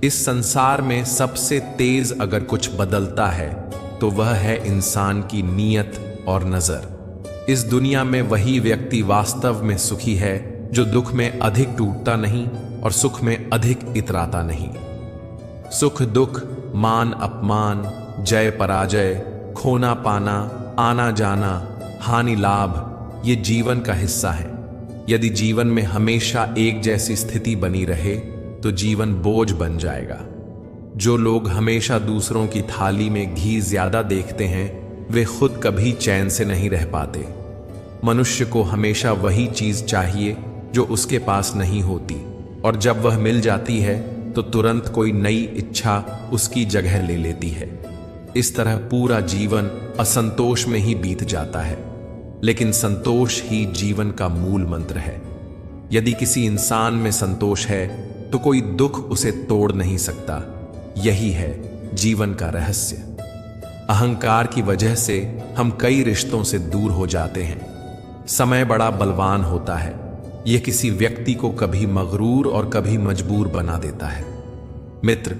इस संसार में सबसे तेज अगर कुछ बदलता है तो वह है इंसान की नीयत और नजर। इस दुनिया में वही व्यक्ति वास्तव में सुखी है जो दुख में अधिक टूटता नहीं और सुख में अधिक इतराता नहीं। सुख दुख, मान अपमान, जय पराजय, खोना पाना, आना जाना, हानि लाभ, ये जीवन का हिस्सा है। यदि जीवन में हमेशा एक जैसी स्थिति बनी रहे तो जीवन बोझ बन जाएगा। जो लोग हमेशा दूसरों की थाली में घी ज्यादा देखते हैं वे खुद कभी चैन से नहीं रह पाते। मनुष्य को हमेशा वही चीज चाहिए जो उसके पास नहीं होती, और जब वह मिल जाती है तो तुरंत कोई नई इच्छा उसकी जगह ले लेती है। इस तरह पूरा जीवन असंतोष में ही बीत जाता है। लेकिन संतोष ही जीवन का मूल मंत्र है। यदि किसी इंसान में संतोष है तो कोई दुख उसे तोड़ नहीं सकता। यही है जीवन का रहस्य। अहंकार की वजह से हम कई रिश्तों से दूर हो जाते हैं। समय बड़ा बलवान होता है। यह किसी व्यक्ति को कभी मगरूर और कभी मजबूर बना देता है। मित्र,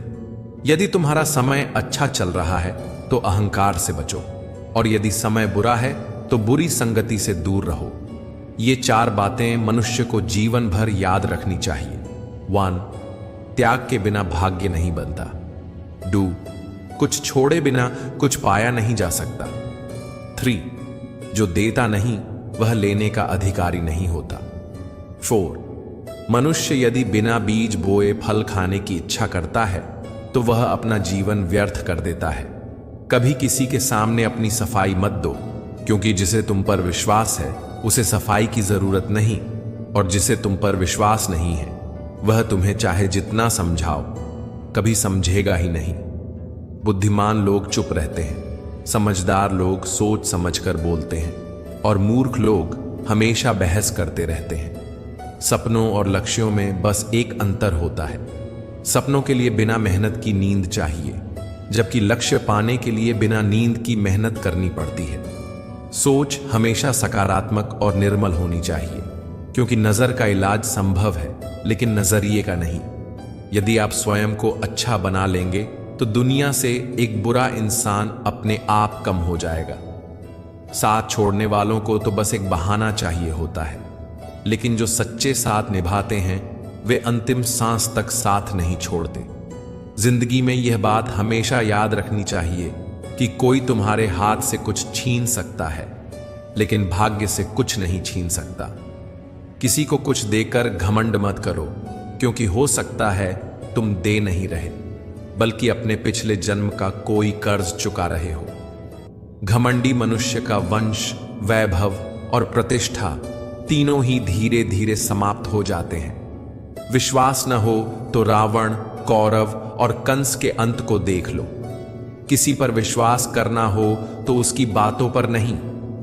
यदि तुम्हारा समय अच्छा चल रहा है तो अहंकार से बचो, और यदि समय बुरा है तो बुरी संगति से दूर रहो। ये 4 बातें मनुष्य को जीवन भर याद रखनी चाहिए। 1. त्याग के बिना भाग्य नहीं बनता। 2. कुछ छोड़े बिना कुछ पाया नहीं जा सकता। 3. जो देता नहीं वह लेने का अधिकारी नहीं होता। 4. मनुष्य यदि बिना बीज बोए फल खाने की इच्छा करता है तो वह अपना जीवन व्यर्थ कर देता है। कभी किसी के सामने अपनी सफाई मत दो, क्योंकि जिसे तुम पर विश्वास है उसे सफाई की जरूरत नहीं, और जिसे तुम पर विश्वास नहीं है वह तुम्हें चाहे जितना समझाओ कभी समझेगा ही नहीं। बुद्धिमान लोग चुप रहते हैं, समझदार लोग सोच समझकर बोलते हैं, और मूर्ख लोग हमेशा बहस करते रहते हैं। सपनों और लक्ष्यों में बस एक अंतर होता है। सपनों के लिए बिना मेहनत की नींद चाहिए, जबकि लक्ष्य पाने के लिए बिना नींद की मेहनत करनी पड़ती है। सोच हमेशा सकारात्मक और निर्मल होनी चाहिए, क्योंकि नजर का इलाज संभव है लेकिन नजरिए का नहीं। यदि आप स्वयं को अच्छा बना लेंगे तो दुनिया से एक बुरा इंसान अपने आप कम हो जाएगा। साथ छोड़ने वालों को तो बस एक बहाना चाहिए होता है, लेकिन जो सच्चे साथ निभाते हैं वे अंतिम सांस तक साथ नहीं छोड़ते। जिंदगी में यह बात हमेशा याद रखनी चाहिए कि कोई तुम्हारे हाथ से कुछ छीन सकता है, लेकिन भाग्य से कुछ नहीं छीन सकता। किसी को कुछ देकर घमंड मत करो, क्योंकि हो सकता है तुम दे नहीं रहे, बल्कि अपने पिछले जन्म का कोई कर्ज चुका रहे हो। घमंडी मनुष्य का वंश, वैभव और प्रतिष्ठा तीनों ही धीरे धीरे समाप्त हो जाते हैं। विश्वास न हो तो रावण, कौरव और कंस के अंत को देख लो। किसी पर विश्वास करना हो तो उसकी बातों पर नहीं,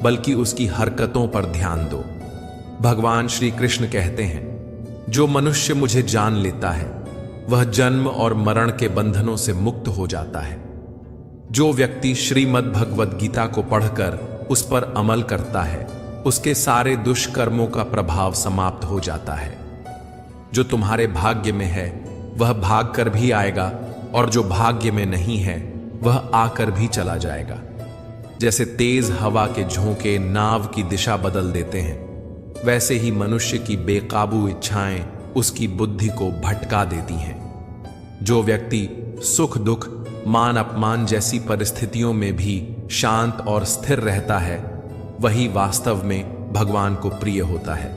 बल्कि उसकी हरकतों पर ध्यान दो। भगवान श्री कृष्ण कहते हैं, जो मनुष्य मुझे जान लेता है वह जन्म और मरण के बंधनों से मुक्त हो जाता है। जो व्यक्ति श्रीमद् भगवद गीता को पढ़कर उस पर अमल करता है उसके सारे दुष्कर्मों का प्रभाव समाप्त हो जाता है। जो तुम्हारे भाग्य में है वह भाग कर भी आएगा, और जो भाग्य में नहीं है वह आकर भी चला जाएगा। जैसे तेज हवा के झोंके नाव की दिशा बदल देते हैं, वैसे ही मनुष्य की बेकाबू इच्छाएं उसकी बुद्धि को भटका देती हैं। जो व्यक्ति सुख दुख मान अपमान जैसी परिस्थितियों में भी शांत और स्थिर रहता है, वही वास्तव में भगवान को प्रिय होता है।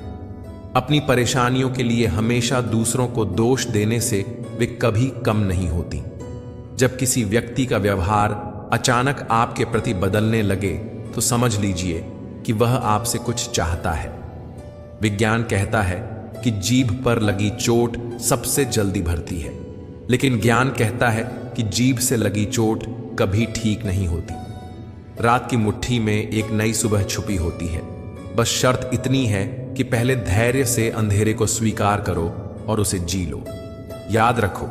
अपनी परेशानियों के लिए हमेशा दूसरों को दोष देने से वे कभी कम नहीं होती। जब किसी व्यक्ति का व्यवहार अचानक आपके प्रति बदलने लगे तो समझ लीजिए कि वह आपसे कुछ चाहता है। विज्ञान कहता है कि जीभ पर लगी चोट सबसे जल्दी भरती है, लेकिन ज्ञान कहता है कि जीभ से लगी चोट कभी ठीक नहीं होती। रात की मुट्ठी में एक नई सुबह छुपी होती है। बस शर्त इतनी है कि पहले धैर्य से अंधेरे को स्वीकार करो और उसे जी लो। याद रखो,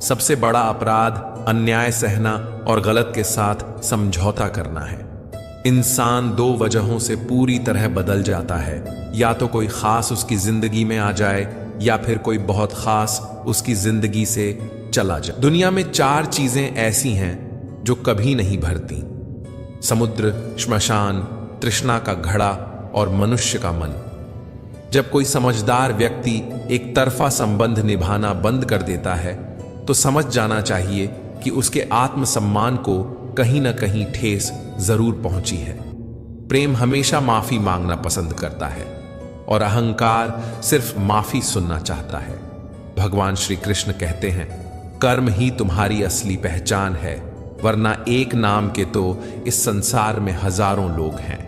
सबसे बड़ा अपराध अन्याय सहना और गलत के साथ समझौता करना है। इंसान दो वजहों से पूरी तरह बदल जाता है, या तो कोई खास उसकी जिंदगी में आ जाए या फिर कोई बहुत खास उसकी जिंदगी से चला जाए। दुनिया में 4 चीजें ऐसी हैं जो कभी नहीं भरती: समुद्र, श्मशान, तृष्णा का घड़ा और मनुष्य का मन। जब कोई समझदार व्यक्ति एक तरफा संबंध निभाना बंद कर देता है तो समझ जाना चाहिए कि उसके आत्मसम्मान को कहीं ना कहीं ठेस जरूर पहुंची है। प्रेम हमेशा माफी मांगना पसंद करता है और अहंकार सिर्फ माफी सुनना चाहता है। भगवान श्री कृष्ण कहते हैं, कर्म ही तुम्हारी असली पहचान है, वरना एक नाम के तो इस संसार में हजारों लोग हैं।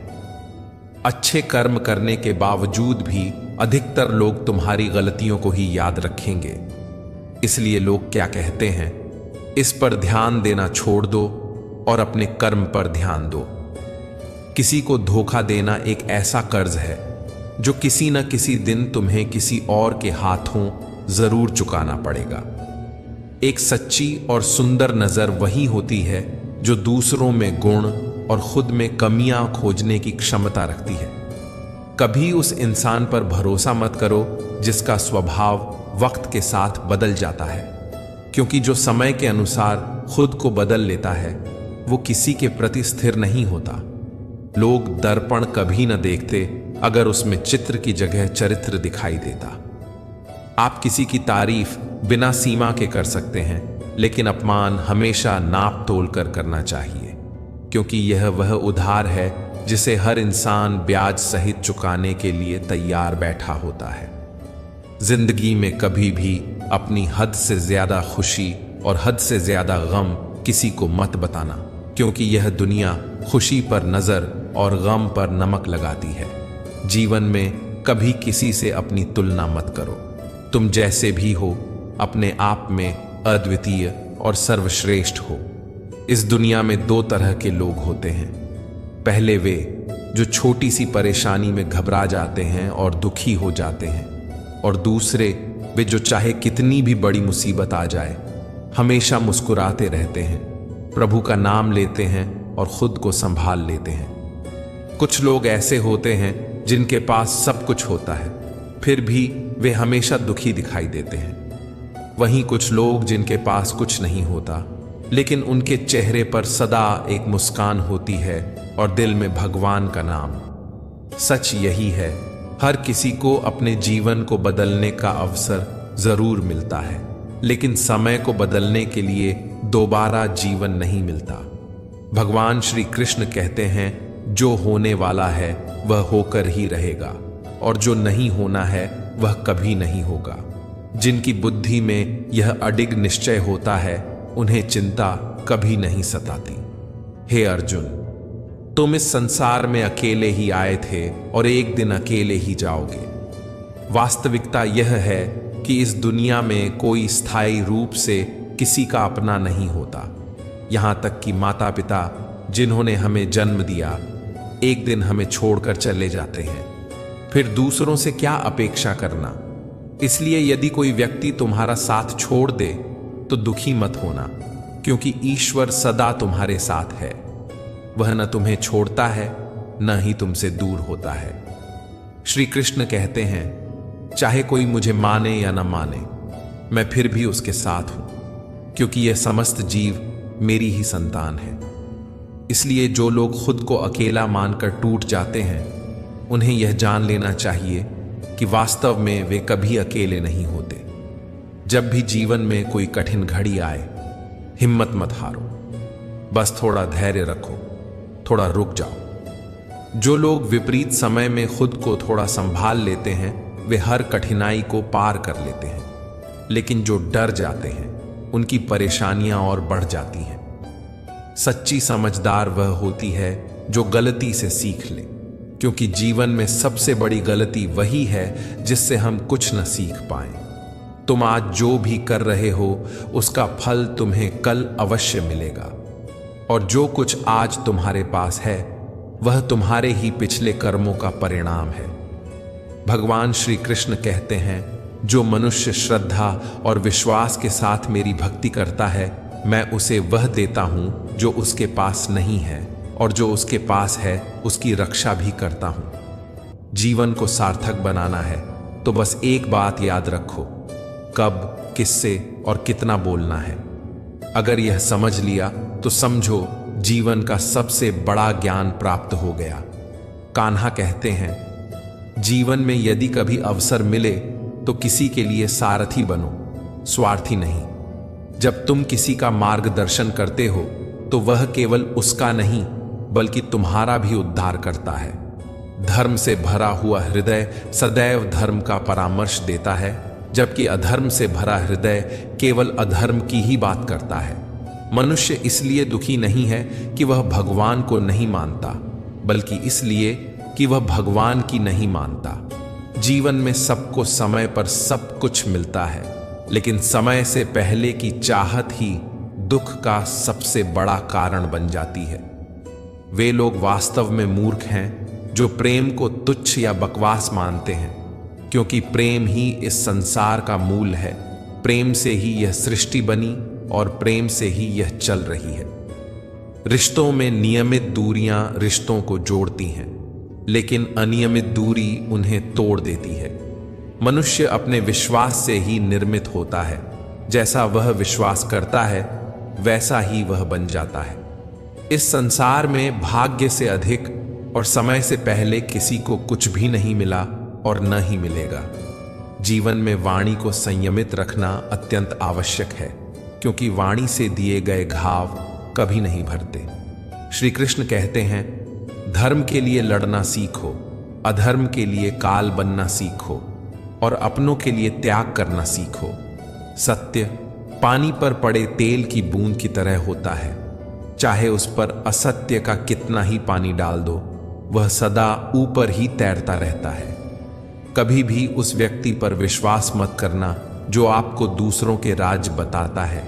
अच्छे कर्म करने के बावजूद भी अधिकतर लोग तुम्हारी गलतियों को ही याद रखेंगे। इसलिए लोग क्या कहते हैं, इस पर ध्यान देना छोड़ दो और अपने कर्म पर ध्यान दो। किसी को धोखा देना एक ऐसा कर्ज है जो किसी न किसी दिन तुम्हें किसी और के हाथों जरूर चुकाना पड़ेगा। एक सच्ची और सुंदर नजर वही होती है जो दूसरों में गुण और खुद में कमियां खोजने की क्षमता रखती है। कभी उस इंसान पर भरोसा मत करो जिसका स्वभाव वक्त के साथ बदल जाता है, क्योंकि जो समय के अनुसार खुद को बदल लेता है वो किसी के प्रति स्थिर नहीं होता। लोग दर्पण कभी न देखते अगर उसमें चित्र की जगह चरित्र दिखाई देता। आप किसी की तारीफ बिना सीमा के कर सकते हैं, लेकिन अपमान हमेशा नाप तोल कर करना चाहिए, क्योंकि यह वह उधार है जिसे हर इंसान ब्याज सहित चुकाने के लिए तैयार बैठा होता है। जिंदगी में कभी भी अपनी हद से ज्यादा खुशी और हद से ज्यादा गम किसी को मत बताना, क्योंकि यह दुनिया खुशी पर नजर और गम पर नमक लगाती है। जीवन में कभी किसी से अपनी तुलना मत करो। तुम जैसे भी हो अपने आप में अद्वितीय और सर्वश्रेष्ठ हो। इस दुनिया में 2 तरह के लोग होते हैं। पहले वे जो छोटी सी परेशानी में घबरा जाते हैं और दुखी हो जाते हैं, और दूसरे वे जो चाहे कितनी भी बड़ी मुसीबत आ जाए हमेशा मुस्कुराते रहते हैं, प्रभु का नाम लेते हैं और खुद को संभाल लेते हैं। कुछ लोग ऐसे होते हैं जिनके पास सब कुछ होता है, फिर भी वे हमेशा दुखी दिखाई देते हैं। वहीं कुछ लोग जिनके पास कुछ नहीं होता, लेकिन उनके चेहरे पर सदा एक मुस्कान होती है और दिल में भगवान का नाम। सच यही है, हर किसी को अपने जीवन को बदलने का अवसर जरूर मिलता है, लेकिन समय को बदलने के लिए दोबारा जीवन नहीं मिलता। भगवान श्री कृष्ण कहते हैं, जो होने वाला है वह होकर ही रहेगा, और जो नहीं होना है वह कभी नहीं होगा। जिनकी बुद्धि में यह अडिग निश्चय होता है उन्हें चिंता कभी नहीं सताती। हे अर्जुन, तुम इस संसार में अकेले ही आए थे और एक दिन अकेले ही जाओगे। वास्तविकता यह है कि इस दुनिया में कोई स्थायी रूप से किसी का अपना नहीं होता। यहां तक कि माता पिता जिन्होंने हमें जन्म दिया एक दिन हमें छोड़कर चले जाते हैं, फिर दूसरों से क्या अपेक्षा करना। इसलिए यदि कोई व्यक्ति तुम्हारा साथ छोड़ दे तो दुखी मत होना, क्योंकि ईश्वर सदा तुम्हारे साथ है। वह न तुम्हें छोड़ता है न ही तुमसे दूर होता है। श्री कृष्ण कहते हैं, चाहे कोई मुझे माने या न माने, मैं फिर भी उसके साथ हूं, क्योंकि यह समस्त जीव मेरी ही संतान है। इसलिए जो लोग खुद को अकेला मानकर टूट जाते हैं उन्हें यह जान लेना चाहिए कि वास्तव में वे कभी अकेले नहीं होते। जब भी जीवन में कोई कठिन घड़ी आए, हिम्मत मत हारो, बस थोड़ा धैर्य रखो, थोड़ा रुक जाओ। जो लोग विपरीत समय में खुद को थोड़ा संभाल लेते हैं, वे हर कठिनाई को पार कर लेते हैं। लेकिन जो डर जाते हैं, उनकी परेशानियां और बढ़ जाती हैं। सच्ची समझदार वह होती है जो गलती से सीख ले, क्योंकि जीवन में सबसे बड़ी गलती वही है जिससे हम कुछ न सीख पाएं। तुम आज जो भी कर रहे हो, उसका फल तुम्हें कल अवश्य मिलेगा, और जो कुछ आज तुम्हारे पास है वह तुम्हारे ही पिछले कर्मों का परिणाम है। भगवान श्री कृष्ण कहते हैं, जो मनुष्य श्रद्धा और विश्वास के साथ मेरी भक्ति करता है, मैं उसे वह देता हूं जो उसके पास नहीं है, और जो उसके पास है उसकी रक्षा भी करता हूं। जीवन को सार्थक बनाना है तो बस एक बात याद रखो, कब, किससे और कितना बोलना है। अगर यह समझ लिया तो समझो जीवन का सबसे बड़ा ज्ञान प्राप्त हो गया। कान्हा कहते हैं, जीवन में यदि कभी अवसर मिले तो किसी के लिए सारथी बनो, स्वार्थी नहीं। जब तुम किसी का मार्गदर्शन करते हो तो वह केवल उसका नहीं बल्कि तुम्हारा भी उद्धार करता है। धर्म से भरा हुआ हृदय सदैव धर्म का परामर्श देता है, जबकि अधर्म से भरा हृदय केवल अधर्म की ही बात करता है। मनुष्य इसलिए दुखी नहीं है कि वह भगवान को नहीं मानता, बल्कि इसलिए कि वह भगवान की नहीं मानता। जीवन में सबको समय पर सब कुछ मिलता है, लेकिन समय से पहले की चाहत ही दुख का सबसे बड़ा कारण बन जाती है। वे लोग वास्तव में मूर्ख हैं जो प्रेम को तुच्छ या बकवास मानते हैं, क्योंकि प्रेम ही इस संसार का मूल है। प्रेम से ही यह सृष्टि बनी और प्रेम से ही यह चल रही है। रिश्तों में नियमित दूरियां रिश्तों को जोड़ती हैं, लेकिन अनियमित दूरी उन्हें तोड़ देती है। मनुष्य अपने विश्वास से ही निर्मित होता है। जैसा वह विश्वास करता है वैसा ही वह बन जाता है। इस संसार में भाग्य से अधिक और समय से पहले किसी को कुछ भी नहीं मिला और न ही मिलेगा। जीवन में वाणी को संयमित रखना अत्यंत आवश्यक है, क्योंकि वाणी से दिए गए घाव कभी नहीं भरते। श्री कृष्ण कहते हैं, धर्म के लिए लड़ना सीखो, अधर्म के लिए काल बनना सीखो और अपनों के लिए त्याग करना सीखो। सत्य पानी पर पड़े तेल की बूंद की तरह होता है। चाहे उस पर असत्य का कितना ही पानी डाल दो, वह सदा ऊपर ही तैरता रहता है। कभी भी उस व्यक्ति पर विश्वास मत करना जो आपको दूसरों के राज बताता है,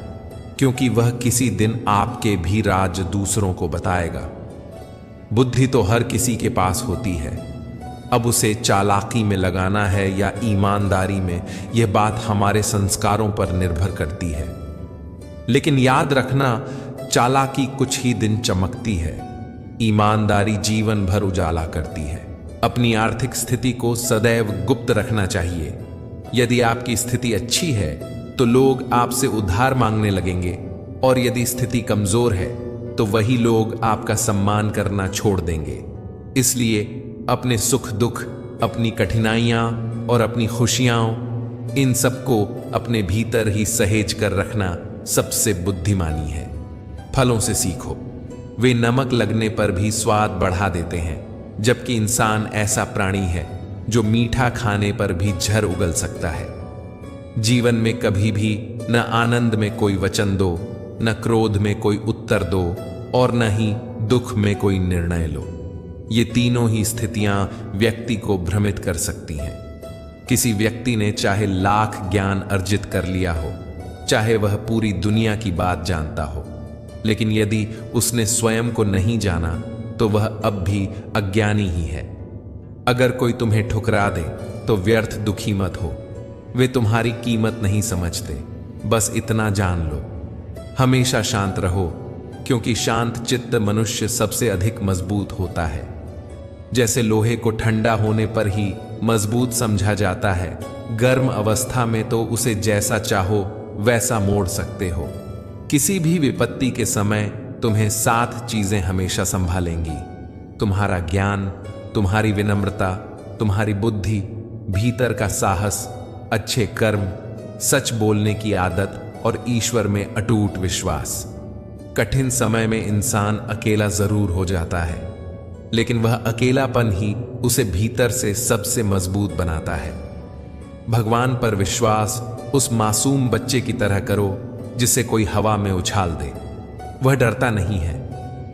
क्योंकि वह किसी दिन आपके भी राज दूसरों को बताएगा। बुद्धि तो हर किसी के पास होती है, अब उसे चालाकी में लगाना है या ईमानदारी में, यह बात हमारे संस्कारों पर निर्भर करती है। लेकिन याद रखना, चालाकी कुछ ही दिन चमकती है, ईमानदारी जीवन भर उजाला करती है। अपनी आर्थिक स्थिति को सदैव गुप्त रखना चाहिए। यदि आपकी स्थिति अच्छी है तो लोग आपसे उधार मांगने लगेंगे, और यदि स्थिति कमजोर है तो वही लोग आपका सम्मान करना छोड़ देंगे। इसलिए अपने सुख दुख, अपनी कठिनाइयां और अपनी खुशियां, इन सबको अपने भीतर ही सहेज कर रखना सबसे बुद्धिमानी है। फलों से सीखो, वे नमक लगने पर भी स्वाद बढ़ा देते हैं, जबकि इंसान ऐसा प्राणी है जो मीठा खाने पर भी झर उगल सकता है। जीवन में कभी भी न आनंद में कोई वचन दो, न क्रोध में कोई उत्तर दो, और न ही दुख में कोई निर्णय लो। ये तीनों ही स्थितियां व्यक्ति को भ्रमित कर सकती हैं। किसी व्यक्ति ने चाहे लाख ज्ञान अर्जित कर लिया हो, चाहे वह पूरी दुनिया की बात जानता हो, लेकिन यदि उसने स्वयं को नहीं जाना तो वह अब भी अज्ञानी ही है। अगर कोई तुम्हें ठुकरा दे तो व्यर्थ दुखी मत हो, वे तुम्हारी कीमत नहीं समझते। बस इतना जान लो, हमेशा शांत रहो, क्योंकि शांत चित्त मनुष्य सबसे अधिक मजबूत होता है। जैसे लोहे को ठंडा होने पर ही मजबूत समझा जाता है, गर्म अवस्था में तो उसे जैसा चाहो वैसा मोड़ सकते हो। किसी भी विपत्ति के समय तुम्हें 7 चीजें हमेशा संभालेंगी: तुम्हारा ज्ञान, तुम्हारी विनम्रता, तुम्हारी बुद्धि, भीतर का साहस, अच्छे कर्म, सच बोलने की आदत और ईश्वर में अटूट विश्वास। कठिन समय में इंसान अकेला जरूर हो जाता है, लेकिन वह अकेलापन ही उसे भीतर से सबसे मजबूत बनाता है। भगवान पर विश्वास उस मासूम बच्चे की तरह करो जिसे कोई हवा में उछाल दे। वह डरता नहीं है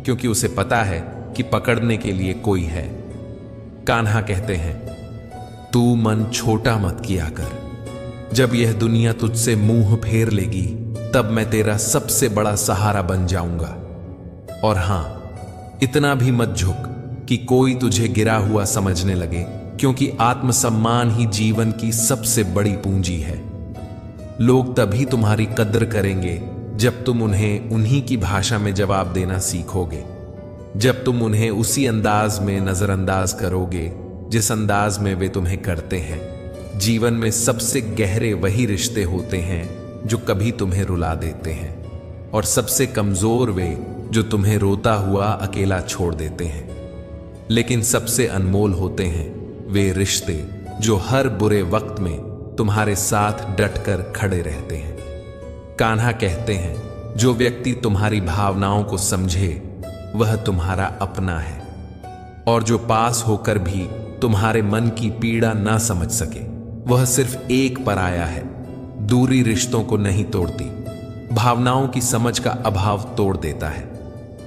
क्योंकि उसे पता है कि पकड़ने के लिए कोई है। कान्हा कहते हैं, तू मन छोटा मत किया कर। जब यह दुनिया तुझसे मुंह फेर लेगी तब मैं तेरा सबसे बड़ा सहारा बन जाऊंगा। और हां, इतना भी मत झुक कि कोई तुझे गिरा हुआ समझने लगे, क्योंकि आत्मसम्मान ही जीवन की सबसे बड़ी पूंजी है। लोग तभी तुम्हारी कद्र करेंगे जब तुम उन्हें उन्हीं की भाषा में जवाब देना सीखोगे, जब तुम उन्हें उसी अंदाज में नजरअंदाज करोगे जिस अंदाज में वे तुम्हें करते हैं। जीवन में सबसे गहरे वही रिश्ते होते हैं जो कभी तुम्हें रुला देते हैं, और सबसे कमजोर वे जो तुम्हें रोता हुआ अकेला छोड़ देते हैं। लेकिन सबसे अनमोल होते हैं वे रिश्ते जो हर बुरे वक्त में तुम्हारे साथ डटकर खड़े रहते हैं। कान्हा कहते हैं, जो व्यक्ति तुम्हारी भावनाओं को समझे वह तुम्हारा अपना है, और जो पास होकर भी तुम्हारे मन की पीड़ा ना समझ सके वह सिर्फ एक पराया है। दूरी रिश्तों को नहीं तोड़ती, भावनाओं की समझ का अभाव तोड़ देता है।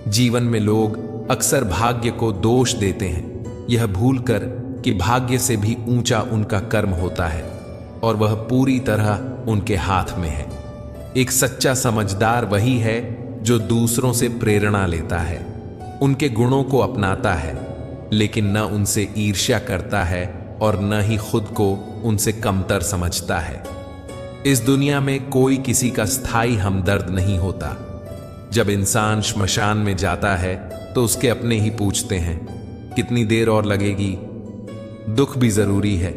जीवन में लोग अक्सर भाग्य को दोष देते हैं, यह भूलकर कि भाग्य से भी ऊंचा उनका कर्म होता है और वह पूरी तरह उनके हाथ में है। एक सच्चा समझदार वही है जो दूसरों से प्रेरणा लेता है, उनके गुणों को अपनाता है, लेकिन न उनसे ईर्ष्या करता है और न ही खुद को उनसे कमतर समझता है। इस दुनिया में कोई किसी का स्थायी हमदर्द नहीं होता। जब इंसान श्मशान में जाता है तो उसके अपने ही पूछते हैं, कितनी देर और लगेगी। दुख भी जरूरी है,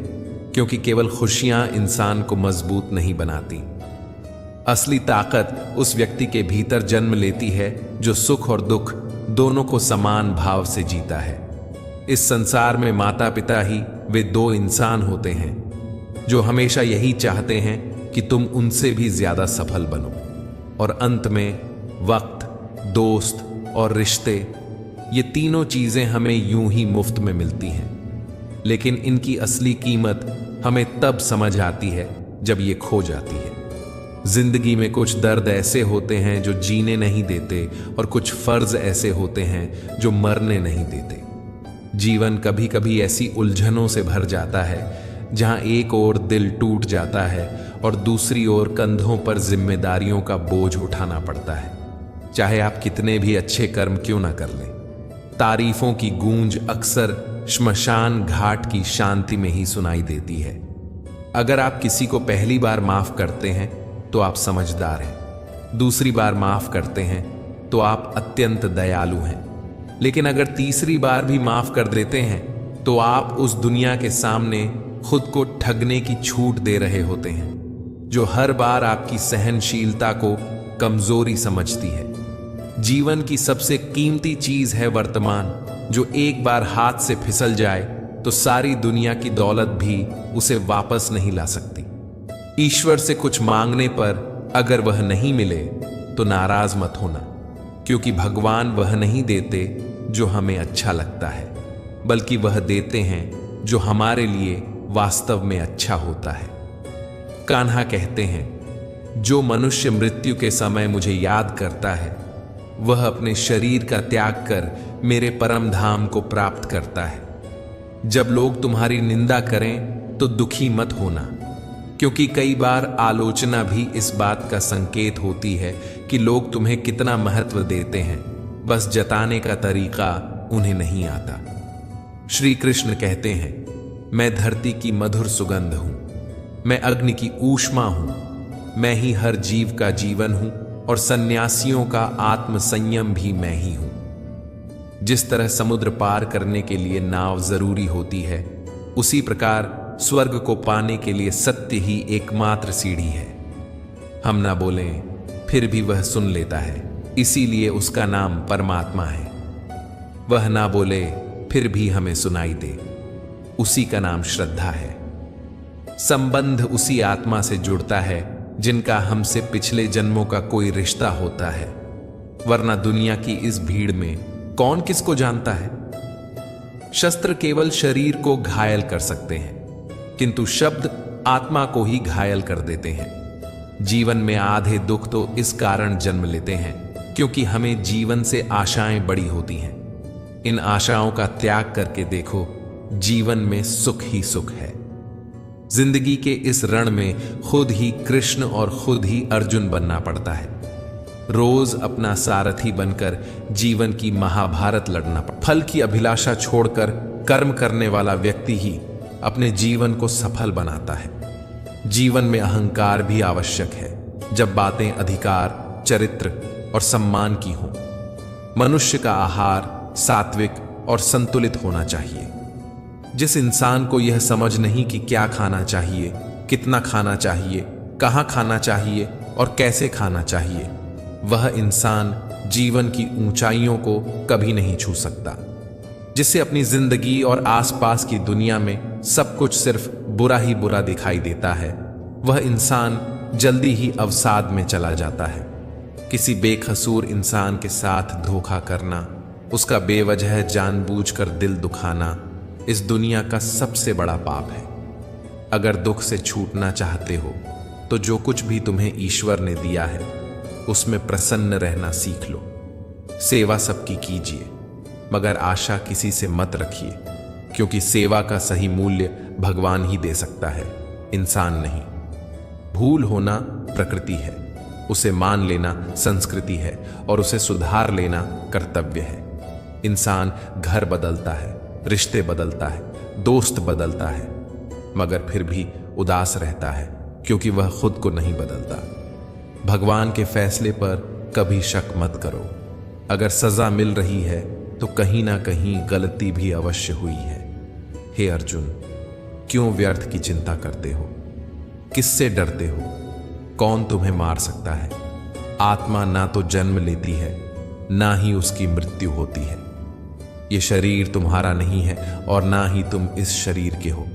क्योंकि केवल खुशियां इंसान को मजबूत नहीं बनाती। असली ताकत उस व्यक्ति के भीतर जन्म लेती है जो सुख और दुख दोनों को समान भाव से जीता है। इस संसार में माता पिता ही वे दो इंसान होते हैं जो हमेशा यही चाहते हैं कि तुम उनसे भी ज्यादा सफल बनो। और अंत में वक्त, दोस्त और रिश्ते, ये तीनों चीजें हमें यूं ही मुफ्त में मिलती हैं, लेकिन इनकी असली कीमत हमें तब समझ आती है जब ये खो जाती है। जिंदगी में कुछ दर्द ऐसे होते हैं जो जीने नहीं देते, और कुछ फर्ज ऐसे होते हैं जो मरने नहीं देते। जीवन कभी कभी ऐसी उलझनों से भर जाता है जहां एक ओर दिल टूट जाता है और दूसरी ओर कंधों पर जिम्मेदारियों का बोझ उठाना पड़ता है। चाहे आप कितने भी अच्छे कर्म क्यों ना कर लें, तारीफों की गूंज अक्सर श्मशान घाट की शांति में ही सुनाई देती है। अगर आप किसी को पहली बार माफ करते हैं तो आप समझदार हैं, दूसरी बार माफ करते हैं तो आप अत्यंत दयालु हैं, लेकिन अगर तीसरी बार भी माफ कर देते हैं तो आप उस दुनिया के सामने खुद को ठगने की छूट दे रहे होते हैं, जो हर बार आपकी सहनशीलता को कमजोरी समझती है। जीवन की सबसे कीमती चीज है वर्तमान, जो एक बार हाथ से फिसल जाए तो सारी दुनिया की दौलत भी उसे वापस नहीं ला सकती। ईश्वर से कुछ मांगने पर अगर वह नहीं मिले तो नाराज मत होना, क्योंकि भगवान वह नहीं देते जो हमें अच्छा लगता है, बल्कि वह देते हैं जो हमारे लिए वास्तव में अच्छा होता है। कान्हा कहते हैं, जो मनुष्य मृत्यु के समय मुझे याद करता है वह अपने शरीर का त्याग कर मेरे परम धाम को प्राप्त करता है। जब लोग तुम्हारी निंदा करें तो दुखी मत होना, क्योंकि कई बार आलोचना भी इस बात का संकेत होती है कि लोग तुम्हें कितना महत्व देते हैं, बस जताने का तरीका उन्हें नहीं आता। श्री कृष्ण कहते हैं, मैं धरती की मधुर सुगंध हूं, मैं अग्नि की ऊष्मा हूं, मैं ही हर जीव का जीवन हूं और सन्यासियों का आत्म संयम भी मैं ही हूं। जिस तरह समुद्र पार करने के लिए नाव जरूरी होती है, उसी प्रकार स्वर्ग को पाने के लिए सत्य ही एकमात्र सीढ़ी है। हम ना बोलें फिर भी वह सुन लेता है, इसीलिए उसका नाम परमात्मा है। वह ना बोले फिर भी हमें सुनाई दे, उसी का नाम श्रद्धा है। संबंध उसी आत्मा से जुड़ता है जिनका हमसे पिछले जन्मों का कोई रिश्ता होता है, वरना दुनिया की इस भीड़ में कौन किसको जानता है। शस्त्र केवल शरीर को घायल कर सकते हैं, किंतु शब्द आत्मा को ही घायल कर देते हैं। जीवन में आधे दुख तो इस कारण जन्म लेते हैं क्योंकि हमें जीवन से आशाएं बड़ी होती हैं। इन आशाओं का त्याग करके देखो, जीवन में सुख ही सुख है। जिंदगी के इस रण में खुद ही कृष्ण और खुद ही अर्जुन बनना पड़ता है। रोज अपना सारथी बनकर जीवन की महाभारत लड़ना पड़ता। फल की अभिलाषा छोड़कर कर्म करने वाला व्यक्ति ही अपने जीवन को सफल बनाता है। जीवन में अहंकार भी आवश्यक है जब बातें अधिकार, चरित्र और सम्मान की हों। मनुष्य का आहार सात्विक और संतुलित होना चाहिए। जिस इंसान को यह समझ नहीं कि क्या खाना चाहिए, कितना खाना चाहिए, कहाँ खाना चाहिए और कैसे खाना चाहिए, वह इंसान जीवन की ऊंचाइयों को कभी नहीं छू सकता। जिसे अपनी जिंदगी और आसपास की दुनिया में सब कुछ सिर्फ बुरा ही बुरा दिखाई देता है, वह इंसान जल्दी ही अवसाद में चला जाता है। किसी बेकसूर इंसान के साथ धोखा करना, उसका बेवजह जानबूझकर दिल दुखाना इस दुनिया का सबसे बड़ा पाप है। अगर दुख से छूटना चाहते हो तो जो कुछ भी तुम्हें ईश्वर ने दिया है उसमें प्रसन्न रहना सीख लो। सेवा सबकी कीजिए, मगर आशा किसी से मत रखिए, क्योंकि सेवा का सही मूल्य भगवान ही दे सकता है, इंसान नहीं। भूल होना प्रकृति है, उसे मान लेना संस्कृति है और उसे सुधार लेना कर्तव्य है। इंसान घर बदलता है, रिश्ते बदलता है, दोस्त बदलता है, मगर फिर भी उदास रहता है क्योंकि वह खुद को नहीं बदलता। भगवान के फैसले पर कभी शक मत करो। अगर सजा मिल रही है तो कहीं ना कहीं गलती भी अवश्य हुई है। हे अर्जुन, क्यों व्यर्थ की चिंता करते हो? किससे डरते हो? कौन तुम्हें मार सकता है? आत्मा ना तो जन्म लेती है, ना ही उसकी मृत्यु होती है। ये शरीर तुम्हारा नहीं है और ना ही तुम इस शरीर के हो।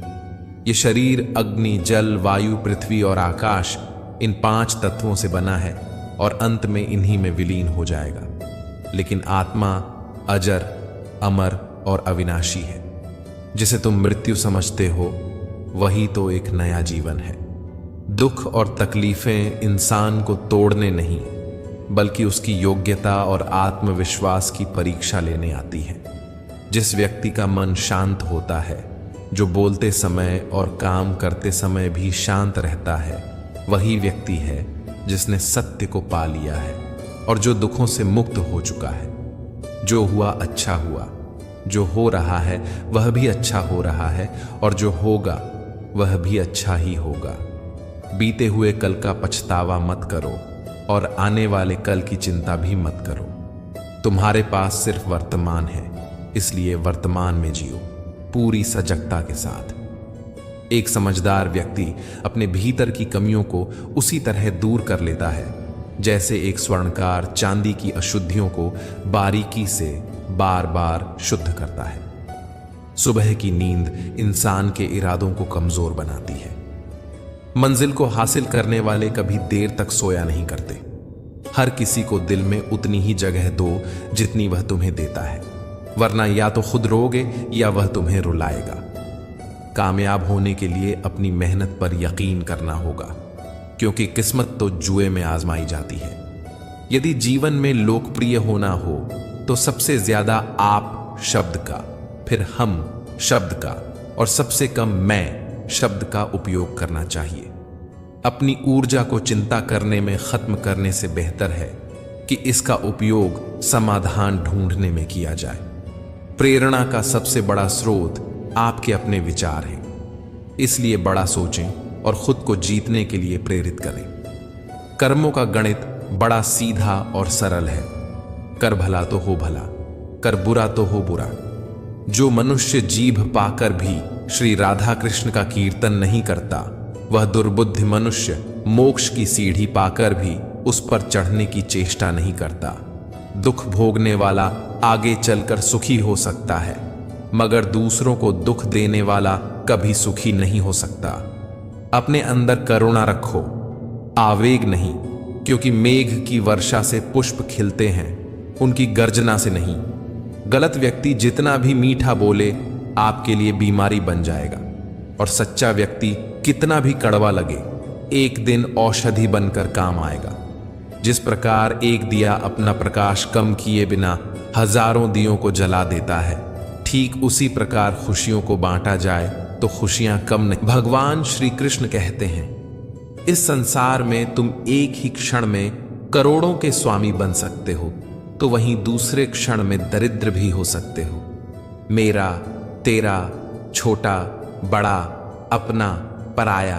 ये शरीर अग्नि, जल, वायु, पृथ्वी और आकाश, इन 5 तत्वों से बना है और अंत में इन्हीं में विलीन हो जाएगा। लेकिन आत्मा अजर, अमर और अविनाशी है। जिसे तुम मृत्यु समझते हो वही तो एक नया जीवन है। दुख और तकलीफें इंसान को तोड़ने नहीं, बल्कि उसकी योग्यता और आत्मविश्वास की परीक्षा लेने आती है। जिस व्यक्ति का मन शांत होता है, जो बोलते समय और काम करते समय भी शांत रहता है, वही व्यक्ति है जिसने सत्य को पा लिया है और जो दुखों से मुक्त हो चुका है। जो हुआ अच्छा हुआ, जो हो रहा है वह भी अच्छा हो रहा है और जो होगा वह भी अच्छा ही होगा। बीते हुए कल का पछतावा मत करो और आने वाले कल की चिंता भी मत करो। तुम्हारे पास सिर्फ वर्तमान है, इसलिए वर्तमान में जियो पूरी सजगता के साथ। एक समझदार व्यक्ति अपने भीतर की कमियों को उसी तरह दूर कर लेता है जैसे एक स्वर्णकार चांदी की अशुद्धियों को बारीकी से बार बार शुद्ध करता है। सुबह की नींद इंसान के इरादों को कमजोर बनाती है। मंजिल को हासिल करने वाले कभी देर तक सोया नहीं करते। हर किसी को दिल में उतनी ही जगह दो जितनी वह तुम्हें देता है, वरना या तो खुद रोगे या वह तुम्हें रुलाएगा। कामयाब होने के लिए अपनी मेहनत पर यकीन करना होगा, क्योंकि किस्मत तो जुए में आजमाई जाती है। यदि जीवन में लोकप्रिय होना हो तो सबसे ज्यादा आप शब्द का, फिर हम शब्द का और सबसे कम मैं शब्द का उपयोग करना चाहिए। अपनी ऊर्जा को चिंता करने में खत्म करने से बेहतर है कि इसका उपयोग समाधान ढूंढने में किया जाए। प्रेरणा का सबसे बड़ा स्रोत आपके अपने विचार हैं, इसलिए बड़ा सोचें और खुद को जीतने के लिए प्रेरित करें। कर्मों का गणित बड़ा सीधा और सरल है। कर भला तो हो भला, कर बुरा तो हो बुरा। जो मनुष्य जीभ पाकर भी श्री राधा कृष्ण का कीर्तन नहीं करता, वह दुर्बुद्धि मनुष्य मोक्ष की सीढ़ी पाकर भी उस पर चढ़ने की चेष्टा नहीं करता। दुख भोगने वाला आगे चलकर सुखी हो सकता है, मगर दूसरों को दुख देने वाला कभी सुखी नहीं हो सकता। अपने अंदर करुणा रखो, आवेग नहीं, क्योंकि मेघ की वर्षा से पुष्प खिलते हैं, उनकी गर्जना से नहीं। गलत व्यक्ति जितना भी मीठा बोले आपके लिए बीमारी बन जाएगा, और सच्चा व्यक्ति कितना भी कड़वा लगे एक दिन औषधि बनकर काम आएगा। जिस प्रकार एक दिया अपना प्रकाश कम किए बिना हजारों दियों को जला देता है, ठीक उसी प्रकार खुशियों को बांटा जाए तो खुशियां कम नहीं। भगवान श्री कृष्ण कहते हैं, इस संसार में तुम एक ही क्षण में करोड़ों के स्वामी बन सकते हो, तो वहीं दूसरे क्षण में दरिद्र भी हो सकते हो। मेरा, तेरा, छोटा, बड़ा, अपना, पराया,